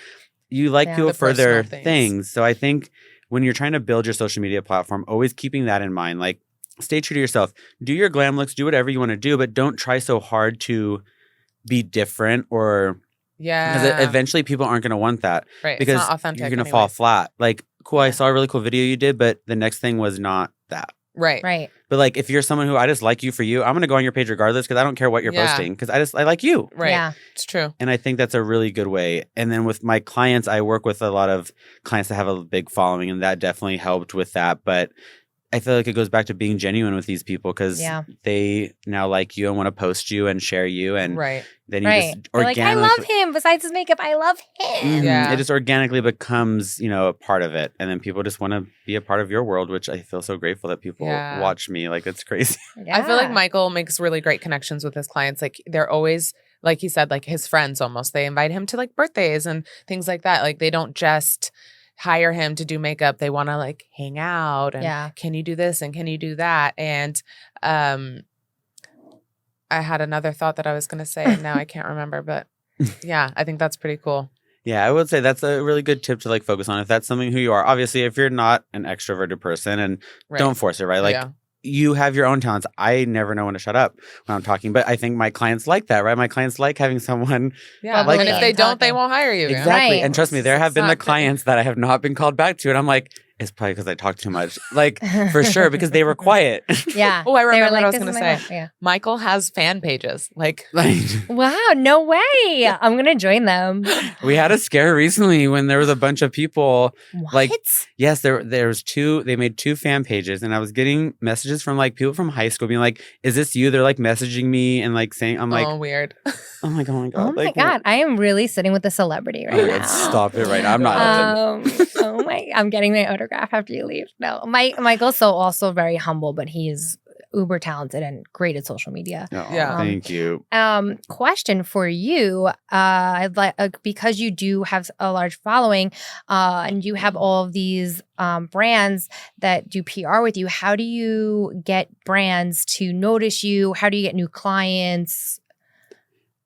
you like Yeah. people The for their personal things. things. So I think when you're trying to build your social media platform, always keeping that in mind. Like, stay true to yourself. Do your glam looks, do whatever you want to do, but don't try so hard to be different or Yeah. because eventually people aren't going to want that Right. because it's not authentic. you're going to fall anyways. flat. Like, cool, I Yeah. saw a really cool video you did, but the next thing was not that. Right. Right. But like, if you're someone who I just like you for you, I'm going to go on your page regardless because I don't care what you're Yeah. posting because I like you. Right. Yeah. It's true. And I think that's a really good way. And then with my clients, I work with a lot of clients that have a big following, and that definitely helped with that. But I feel like it goes back to being genuine with these people because Yeah. they now like you and want to post you and share you. And Right. then you Right. just They're like, I organically. love him. Besides his makeup, I love him. Mhm. Yeah. It just organically becomes, a part of it. And then people just want to be a part of your world, which I feel so grateful that people Yeah. watch me. Like, it's crazy. I feel like Yeah. Michael makes really great connections with his clients. Like they're always, like he said, like his friends almost. They invite him to like birthdays and things like that. Like they don't just hire him to do makeup. They want to like hang out and Yeah. can you do this and can you do that? And I had another thought that I was going to say and now I can't remember, but yeah, I think that's pretty cool. Yeah, I would say that's a really good tip to like focus on if that's something who you are. Obviously, if you're not an extroverted person and Right. don't force it, right? Like, Yeah. you have your own talents. I never know when to shut up when I'm talking, but I think my clients like that, right? My clients like having someone Yeah. Like and if that. they don't, they Talking. won't hire you. exactly. Right. And trust me, there have It's been the not- clients that I have not been called back to, and I'm like, it's probably because I talk too much, like for sure, because they were quiet. Yeah. Oh, I They were remember what I was "This going is to my say. life." Yeah. Michael has fan pages. Like, Like, Wow. No way. I'm going to join them. we had a scare recently when there was a bunch of people. What? Like, yes, there's two. They made 2 fan pages, and I was getting messages from like people from high school being like, "Is this you?" They're like messaging me and like saying, "I'm like, oh, weird. I'm like, oh my god, Oh my like, God. I am really sitting with a celebrity Oh right my god, now. stop it right now. I'm not. Oh my! I'm getting my autograph after you leave. No, Michael's so also very humble, but he is uber talented and great at social media. No, Yeah. thank you. Question for you. I'd like because you do have a large following, and you have all of these brands that do PR with you. How do you get brands to notice you? How do you get new clients?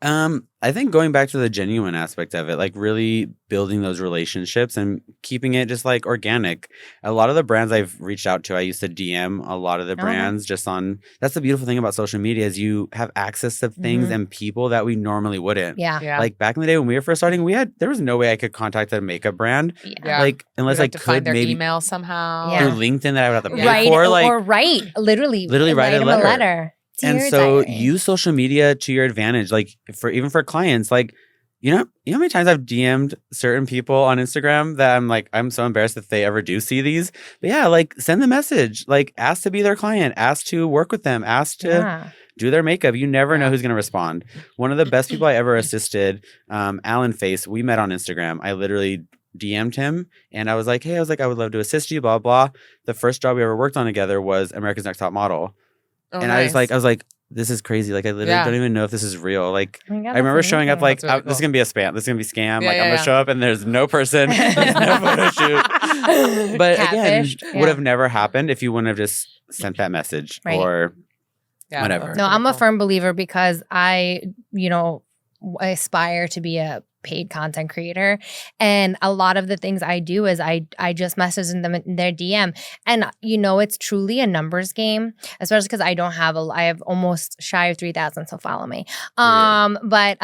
I think going back to the genuine aspect of it, like really building those relationships and keeping it just like organic. A lot of the brands I've reached out to, I used to DM a lot of the Okay. brands just on. That's the beautiful thing about social media is you have access to things Mhm. and people that we normally wouldn't. Yeah. Yeah. Like back in the day when we were first starting, there was no way I could contact a makeup brand. Yeah. Like unless You'd I have to could find their maybe email somehow. Yeah. through LinkedIn that I would have to pay Write for. Like or write literally write a them letter. a letter. and Dear so diary. use social media to your advantage. Like for clients, like you know how many times I've DM'd certain people on Instagram that I'm so embarrassed if they ever do see these. But yeah, like send the message, like ask to be their client, ask to work with them, ask to Yeah. do their makeup. You never know Yeah. who's going to respond. One of the best people I ever assisted, Alan Face, we met on Instagram. I literally DM'd him and I was like, hey, I would love to assist you, blah, blah. The first job we ever worked on together was America's Next Top Model. Oh, and nice. I was like, this is crazy. Like, I literally Yeah. don't even know if this is real. Like, Oh my God, I remember that's showing up amazing. like, That's really this is cool. going to be a spam. This is going to be scam. Yeah, like, yeah, I'm going yeah. to show up and there's no person. There's no photo shoot. But again, Catfished. would have Yeah. never happened if you wouldn't have just sent that message Right. or Yeah, whatever. that's No, pretty I'm a cool. firm believer because I aspire to be a paid content creator, and a lot of the things I do is I just message them in their DM, and it's truly a numbers game, especially because I have almost shy of 3,000, so follow me. But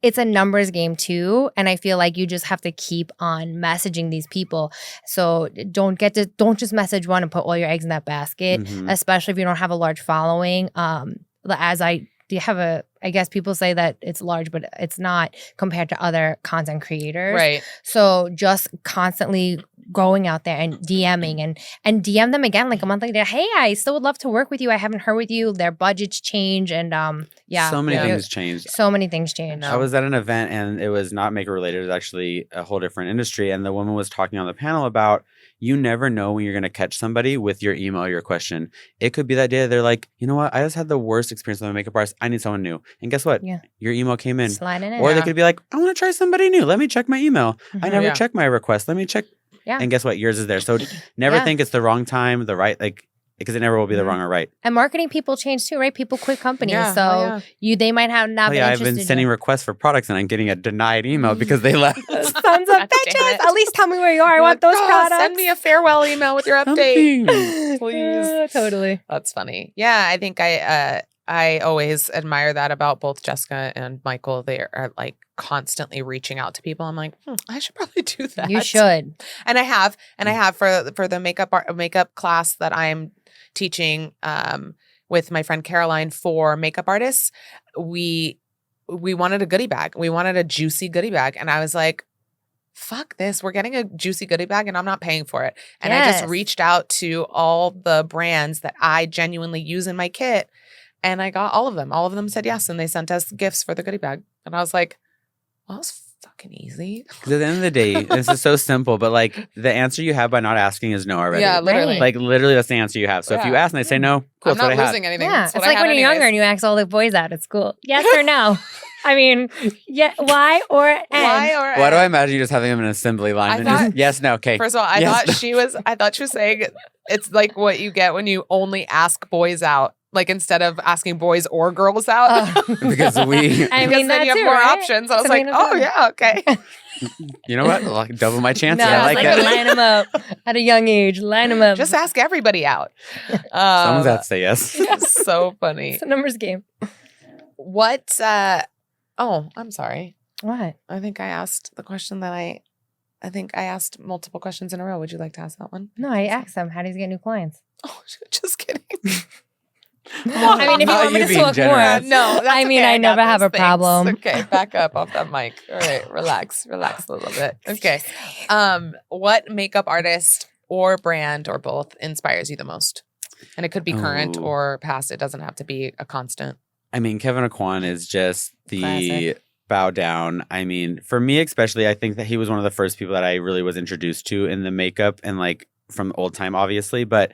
it's a numbers game too, and I feel like you just have to keep on messaging these people. So don't just message one and put all your eggs in that basket, Mhm. especially if you don't have a large following. Do you have I guess people say that it's large, but it's not compared to other content creators. Right. So just constantly going out there and DMing and DM them again like a month later. Hey, I still would love to work with you. I haven't heard with you. Their budgets change and So many Yeah. things changed. So many things change. know. I was at an event and it was not maker related. It was actually a whole different industry. And the woman was talking on the panel about you never know when you're going to catch somebody with your email or your question. It could be that day they're like, you know what? I just had the worst experience with my makeup artist. I need someone new. And guess what? Yeah. Your email came in. Slide it in. Or they Yeah. could be like, I want to try somebody new. Let me check my email. I Mhm. never Yeah. check my request. Let me check Yeah. And guess what? Yours is there. So never Yeah. think it's the wrong time, the right, like, because it never will be the wrong or right. And marketing people change too, right? People quit companies. Yeah, So they might have not Oh been yeah, I've interested. been sending requests for products and I'm getting a denied email because they left. Sons of God damn bitches. it. At least tell me where you are. I You're want like, those "Oh, products. Send me a farewell email with your update. Something. Please." Totally. That's funny. Yeah, I think I always admire that about both Jessica and Michael. They are like constantly reaching out to people. I'm like, I should probably do that. You should. And I have for the makeup class that I'm teaching with my friend Caroline for makeup artists. We wanted a goodie bag. We wanted a juicy goodie bag, and I was like, fuck this. We're getting a juicy goodie bag and I'm not paying for it. And I just reached out to all the brands that I genuinely use in my kit. And I got all of them. All of them said yes. And they sent us gifts for the goodie bag. And I was like, well, that was fucking easy. Because at the end of the day, this is so simple, but like the answer you have by not asking is no already. Yeah, literally. Like literally that's the answer you have. So if you ask and they say no, cool, I'm that's what not I had. losing anything. Yeah. That's It's what I like had when you're younger anyways. and you ask all the boys out at school. Yes or no? I mean, yeah, Y or N? Why do I imagine you just having them in an assembly line? I and thought- just, yes, no, okay. First of all, I Yes, thought no. she was saying it's like what you get when you only ask boys out. Like instead of asking boys or girls out. Because we, I Because mean, then you have too, more right? options. I was So like, we oh know. yeah, okay. you know what? I'll double my chances. No, I it's like like it. line them up at a young age. Line them up. Just ask everybody out. Someone's got to say yes. It's so funny. It's a numbers game. What? Oh, I'm sorry. What? I think I asked the question that I think I asked multiple questions in a row. Would you like to ask that one? No, I asked them, how does he get new clients? Oh, just kidding. I mean, if you How want me you to being talk generous? more. No, that's I mean, okay. I got never have this. a problem. Thanks. Okay, back up off that mic. All right, relax a little bit. Okay. What makeup artist or brand or both inspires you the most? And it could be current Ooh. or past. It doesn't have to be a constant. I mean, Kevin Aquan is just the Classic. bow down. I mean, for me especially, I think that he was one of the first people that I really was introduced to in the makeup and like from old time, obviously. But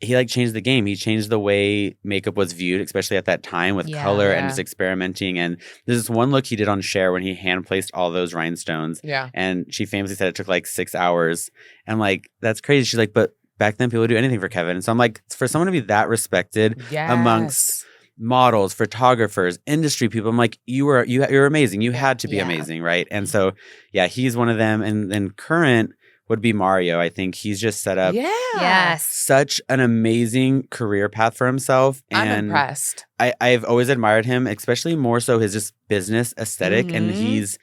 he like changed the game. He changed the way makeup was viewed, especially at that time with color and Yeah. just experimenting. And there's this one look he did on Cher when he hand placed all those rhinestones. Yeah. And she famously said it took like 6 hours. And like, that's crazy. She's like, but back then people would do anything for Kevin. And so I'm like, for someone to be that respected Yes. amongst models, photographers, industry people, I'm like, you're amazing. You had to be Yeah. amazing, right? And so, yeah, he's one of them. And then current would be Mario. I think he's just set up Yeah. Yes. such an amazing career path for himself. I'm And impressed. I've always admired him, especially more so his just business aesthetic. And Mhm.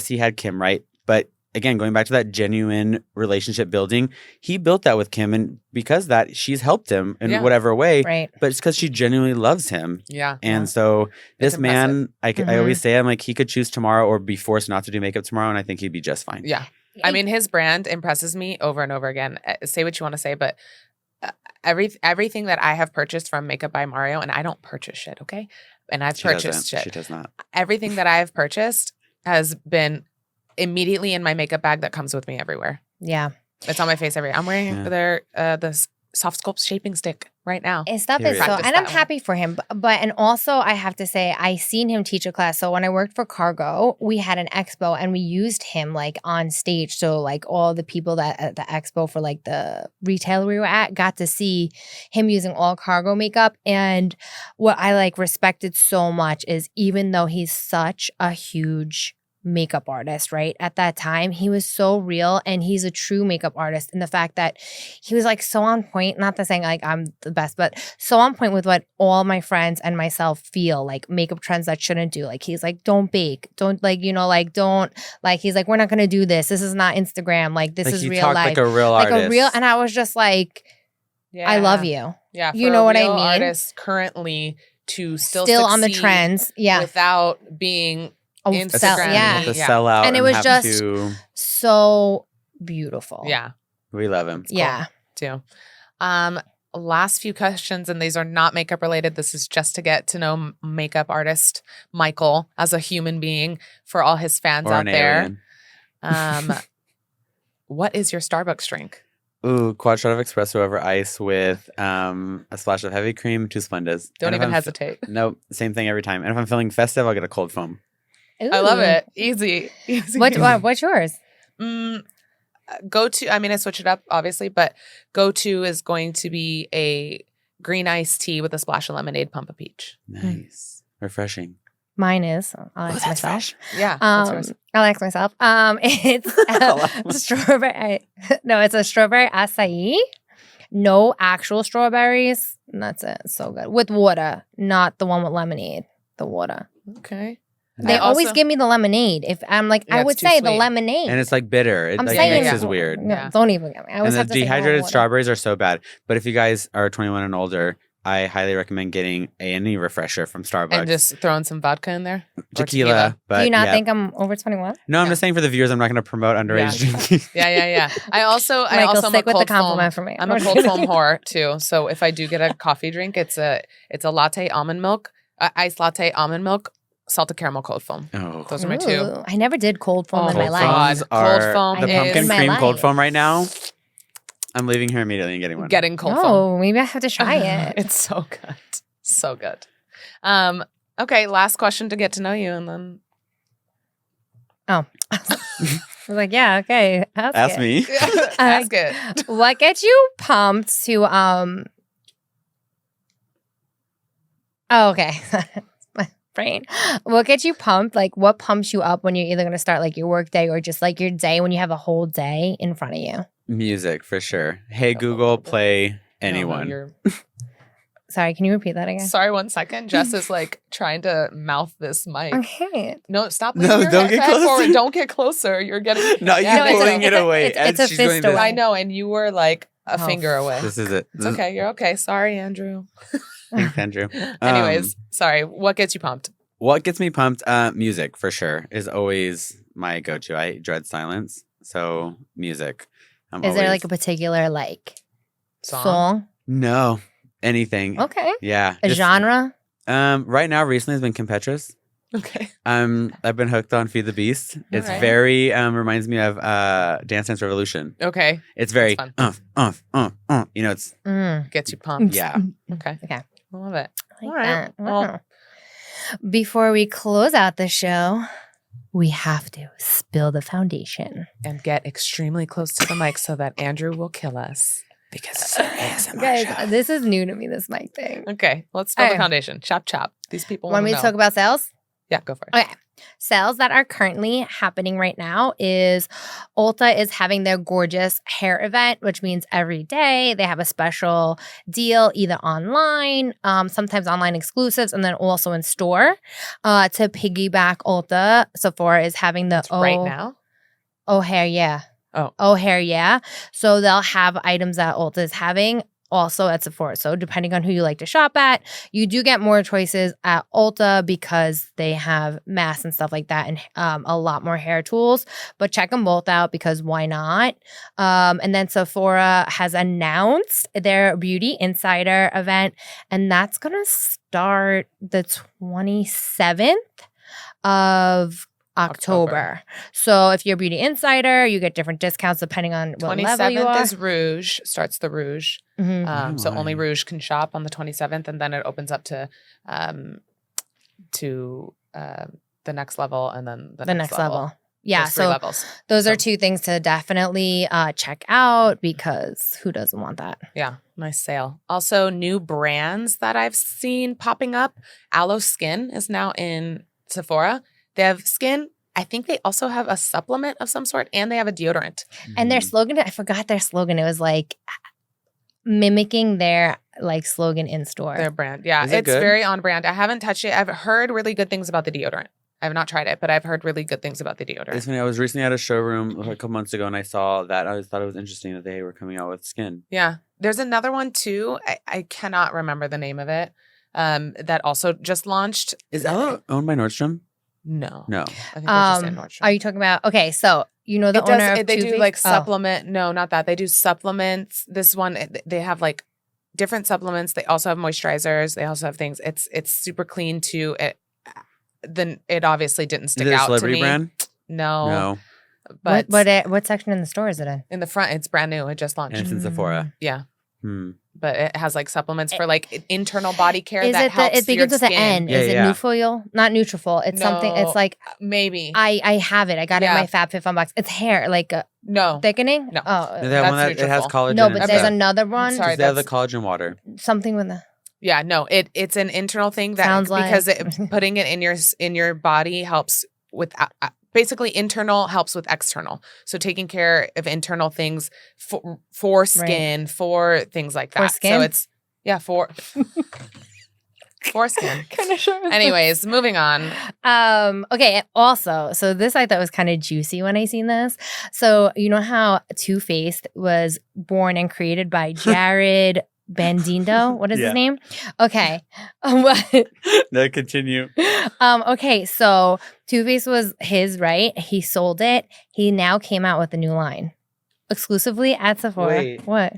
he had Kim, right? But again, going back to that genuine relationship building, he built that with Kim. And because of that, she's helped him in Yeah. whatever way. Right. But it's because she genuinely loves him. Yeah. And so this It's man, I Mhm. always say, I'm like, he could choose tomorrow or be forced not to do makeup tomorrow. And I think he'd be just fine. Yeah. I mean, his brand impresses me over and over again. Say what you want to say, but everything that I have purchased from Makeup by Mario, and I don't purchase shit, okay? And I've She purchased doesn't. shit. She does not. Everything that I have purchased has been immediately in my makeup bag that comes with me everywhere. Yeah. It's on my face everywhere. I'm wearing Yeah. the Soft Sculpt shaping stick right now. And stuff is Period. so, Practice and I'm that one. happy for him. But and also I have to say, I seen him teach a class. So when I worked for Cargo, we had an expo and we used him like on stage. So like all the people that at the expo for like the retailer we were at got to see him using all Cargo makeup. And what I like respected so much is even though he's such a huge makeup artist, right? At that time, he was so real and he's a true makeup artist. And the fact that he was like so on point, not to saying like I'm the best, but so on point with what all my friends and myself feel like makeup trends that shouldn't do. Like he's like, don't bake, don't like, don't like, he's like, we're not going to do this. This is not Instagram. Like this Like is he real talked life. like a real Like artist. a real, and I was just like, I love you. Yeah, You for know a what I real mean? Artists currently to still on the succeed trends. Yeah. without being Oh, Instagram. yeah. The Yeah. sellout. And it was have just- to- So beautiful. yeah. we love him. Yeah. Too. Last few questions, and these are not makeup related. This is just to get to know makeup artist Michael as a human being for all his fans Or out an there. alien. What is your Starbucks drink? Ooh, quad shot of espresso over ice with a splash of heavy cream, 2 Splendas. Don't And if even I'm hesitate. Nope, same thing every time. And if I'm feeling festive, I'll get a cold foam. I love Ooh. it. Easy. Easy. What's yours? go-to, I mean, I switch it up, obviously, but go-to is going to be a green iced tea with a splash of lemonade, pump of peach. Nice. Refreshing. Mine is. I'll ask myself. Yeah. That's yours. I'll ask myself. It's strawberry. No, it's a strawberry acai. No actual strawberries. And that's it. It's so good. With water, not the one with lemonade. The water. Okay. They always give me the lemonade. If I'm like, Yeah, I it's would too say the sweet. lemonade. And it's like bitter. It I'm like saying mixes yeah. weird. No, Yeah. don't even get me. I always And the have to say dehydrated water. strawberries are so bad. But if you guys are 21 and older, I highly recommend getting any refresher from Starbucks. And just throwing some vodka in there. Or tequila. But Do you not yeah. think I'm over 21? No, I'm Yeah. just saying for the viewers, I'm not going to promote underage Yeah. drinking. Yeah. I also Michael, am a stick with the cold compliment foam. for me. I'm a cold foam whore too. So if I do get a coffee drink, it's a latte almond milk, iced latte almond milk, salted caramel cold foam. Oh, Those are my two. Ooh, I never did cold foam in my cold life. foams God. are Cold foam the I pumpkin in my cream cold life. foam right now. I'm leaving here immediately and getting one. Getting cold foam. No, maybe I have to try it. It's so good. So good. Okay, last question to get to know you and then I was like, yeah, okay. Ask me. ask it. What gets you pumped to Oh, okay. My brain. What gets you pumped? Like what pumps you up when you're either gonna start like your work day or just like your day when you have a whole day in front of you? Music for sure. Hey Google, play anyone. you're- Sorry, can you repeat that again? Sorry, 1 second. Jess is like trying to mouth this mic. Okay. No, stop. No, leaning your don't get head forward. closer. Don't get closer. You're getting. No, Yeah, you're it's a- pulling it away. it's a She's going fist this- away. I know, and you were like a Oh, finger away. This is it. It's okay. You're okay. Sorry, Andrew. Thanks, Andrew. Anyways, sorry. What gets you pumped? What gets me pumped? Music for sure is always my go-to. I dread silence, so music. Is there like a particular like Song? song? No, anything. Okay. Yeah. A just- genre? Right now, recently has been Kimpetrus. Okay. I've been hooked on Feed the Beast. It's Alright. very reminds me of Dance Dance Revolution. Okay. It's very That's you know, it's Gets you pumped. yeah. Okay. Okay. I love it. Like All right. that. Well- Wow. Before we close out the show, we have to spill the foundation. And get extremely close to the mic so that Andrew will kill us. Because it's our ASMR Guys, show. this is new to me, this mic thing. Okay. Let's build Okay. the foundation. Chop, chop. These people Want want me to to know. talk about sales? Yeah, go for it. Okay. Sales that are currently happening right now is Ulta is having their gorgeous hair event, which means every day they have a special deal, either online, sometimes online exclusives, and then also in store. To piggyback Ulta, Sephora is having the Right now? O'Hare, yeah. Oh. O'Hare, yeah. So they'll have items that Ulta is having also at Sephora. So depending on who you like to shop at, you do get more choices at Ulta because they have masks and stuff like that and a lot more hair tools. But check them both out because why not? And then Sephora has announced their Beauty Insider event, and that's going to start the 27th of October. So if you're a Beauty Insider, you get different discounts depending on what level you 27th are. is Rouge. Starts the Rouge. Mhm. So Oh, only my. Rouge can shop on the 27th, and then it opens up to the next level, and then the the next level. Yeah, There's 3 so levels. those are So- 2 things to definitely check out because who doesn't want that? Yeah, nice sale. Also, new brands that I've seen popping up. Aloe Skin is now in Sephora. They have skin. I think they also have a supplement of some sort, and they have a deodorant. And their Mhm. slogan, I forgot their slogan. It was like mimicking their like slogan in store. Their brand. Yeah, Is it it's good? very on brand. I haven't touched it. I've heard really good things about the deodorant. I have not tried it, but I've heard really good things about the deodorant. It's funny. I was recently at a showroom a couple months ago, and I saw that. I thought it was interesting that they were coming out with skin. Yeah. There's another one too. I cannot remember the name of it. That also just launched. Is Ella owned by Nordstrom? No. No. I think they're just in Nordstrom. Are you talking about? Okay, so you know the It does, owner of they Too do Faced? like Oh. supplement. No, not that. They do supplements. This one, they have like different supplements. They also have moisturizers. They also have things. It's super clean too. Then it obviously didn't Is stick it a out to celebrity me. brand? No, No. but What section in the store is it in? in the front, it's brand new. It just And launched. it's in Sephora. Yeah. But it has like supplements for like internal body care Is that it helps it begins your with an skin. N? Yeah, Is it yeah. Nufoil? Not Nutrafol. It's something. It's No, like maybe. I have it. I got it in Yeah. my FabFitFun box. It's hair, like No. thickening. No. Oh, They have one that That's it has Nutrafol. collagen. no, and but there's stuff. another one. Sorry. They have the that's- collagen water. Something with the. Yeah, no, it's an internal thing that Sounds because like- putting it in your body helps with basically internal helps with external. So taking care of internal things for skin, for things like that. For skin? So it's for skin. Kind of sure. Anyways, moving on. Okay. Also, so this I thought was kind of juicy when I seen this. So you know how Too Faced was born and created by Jared Bandindo? What is Yeah. his name? Okay. What? No, continue. Okay. So Too Faced was his, right? He sold it. He now came out with a new line exclusively at Sephora. Wait. What?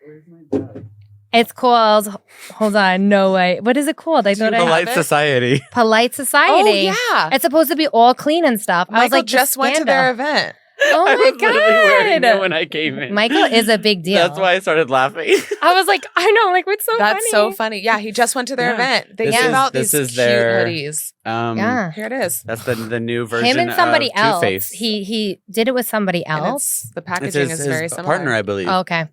Where's my bag? It's called. Hold on. No way. What is it called? I thought I Polite it? Society. Polite Society. Oh yeah. It's supposed to be all clean and stuff. I was Michael like, just went to their event. Oh I my was literally wearing it god! when I came in. Michael is a big deal. That's why I started laughing. I was like, I know, like what's so That's funny? so funny. Yeah, he just went to their Yeah. event. They This gave is- out this these is cute their- hoodies. Yeah. Here it is. That's the new version. Him and somebody of else. Two-Face. He did it with somebody And else. the It's packaging his, is very his similar. partner, I believe. Okay,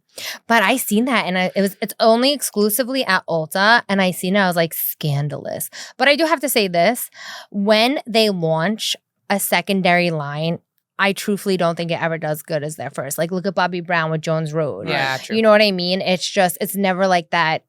but I seen that and it's only exclusively at Ulta, and I seen it. I was like, scandalous. But I do have to say this: when they launch a secondary line, I truthfully don't think it ever does good as their first. Like, look at Bobby Brown with Jones Road. Yeah, true. You know what I mean? It's never like that.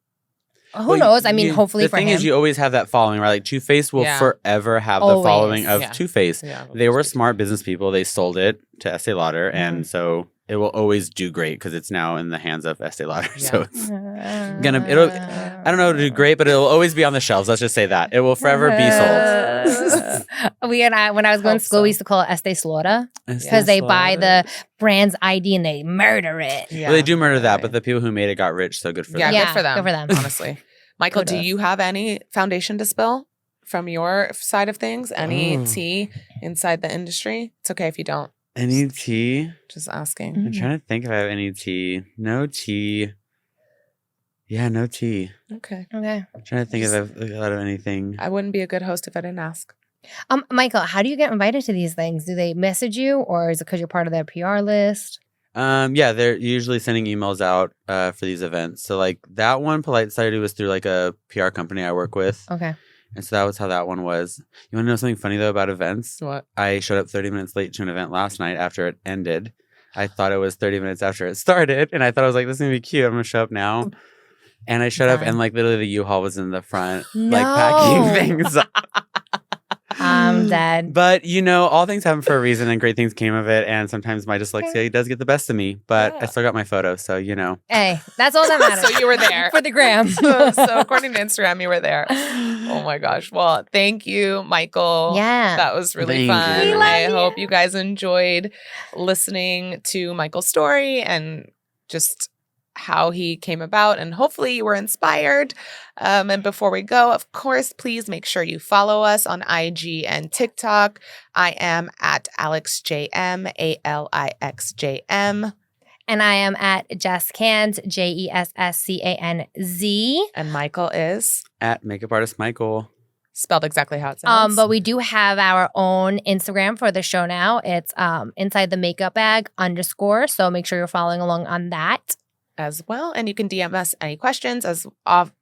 Who Well, knows? I mean, hopefully the for thing him. is, you always have that following, right? Like Two Face will Yeah. forever have the Always. following of Yeah. Two Face. Yeah, They were smart business people. They sold it to Estee Lauder, Mm-hmm. and so it will always do great because it's now in the hands of Estee Lauder. Yeah. So it's it'll. I don't know, it'll do great, but it'll always be on the shelves. Let's just say that it will forever be sold. When I was going Hope to school, so. we used to call it Estee Slaughter Estee because they buy Lauder. the brand's ID and they murder it. Yeah. Well, they do murder that, Right. but the people who made it got rich, so good for Yeah, them. good for them. Good for them. Honestly. Michael, do Kudos. you have any foundation to spill from your side of things? Any Oh. tea inside the industry? It's okay if you don't. Any tea? Just asking. Mm. I'm trying to think if I have any tea. No tea. Yeah, no tea. Okay. Okay. I'm trying to think if I've thought of anything. I wouldn't be a good host if I didn't ask. Michael, how do you get invited to these things? Do they message you, or is it because you're part of their PR list? Yeah, they're usually sending emails out for these events. So like that one, Polite Society, was through like a PR company I work with. Okay. And so that was how that one was. You want to know something funny though about events? What? I showed up 30 minutes late to an event last night after it ended. I thought it was 30 minutes after it started. And I thought I was like, this is going to be cute. I'm going to show up now. And I showed up and like literally the U-Haul was in the front, like packing things. I'm dead. But you know, all things happen for a reason and great things came of it. And sometimes my dyslexia does get the best of me, but I Yeah. still got my photo. So, you know. Hey, that's all that matters. So you were there. for the gram. so according to Instagram, you were there. Oh my gosh. Well, thank you, Michael. Yeah. That was really Thank fun. you. We I love you. hope you guys enjoyed listening to Michael's story and just how he came about. And hopefully you were inspired. And before we go, of course, please make sure you follow us on IG and TikTok. I am at AlexJM, ALIXJM. And I am at Jess Cans, JESSCANZ. And Michael is At Makeup Artist Michael. spelled exactly how it sounds. But we do have our own Instagram for the show now. It's inside the makeup bag _ So make sure you're following along on that. as well. And you can DM us any questions as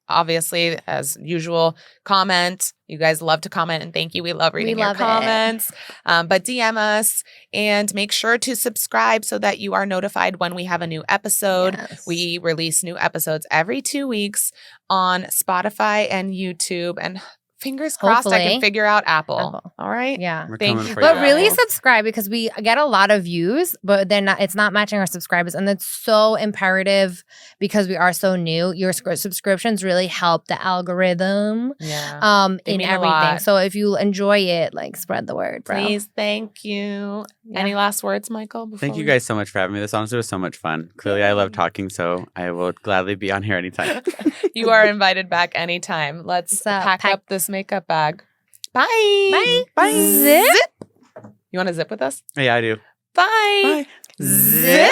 obviously as usual. Comment. You guys love to comment and thank you. We love reading your love it. comments. But DM us and make sure to subscribe so that you are notified when we have a new episode. Yes. We release new episodes every 2 weeks on Spotify and YouTube. And fingers crossed I Hopefully. can figure out Apple. Apple. All right. Yeah. We're Thank coming you. for But you. really Apple. subscribe because we get a lot of views, but it's not matching our subscribers. And that's so imperative because we are so new. Your subscriptions really help the algorithm Yeah. They in mean a everything. lot. So if you enjoy it, like spread the word, bro. Please. Thank you. Yeah. Any last words, Michael? before Thank you we- guys so much for having me. This honestly was so much fun. Clearly, I love talking, so I will gladly be on here anytime. You are invited back anytime. Let's So, pack pack- up this makeup bag. Bye. Bye. Bye. Zip. You want to zip with us? Yeah, I do. Bye. Zip.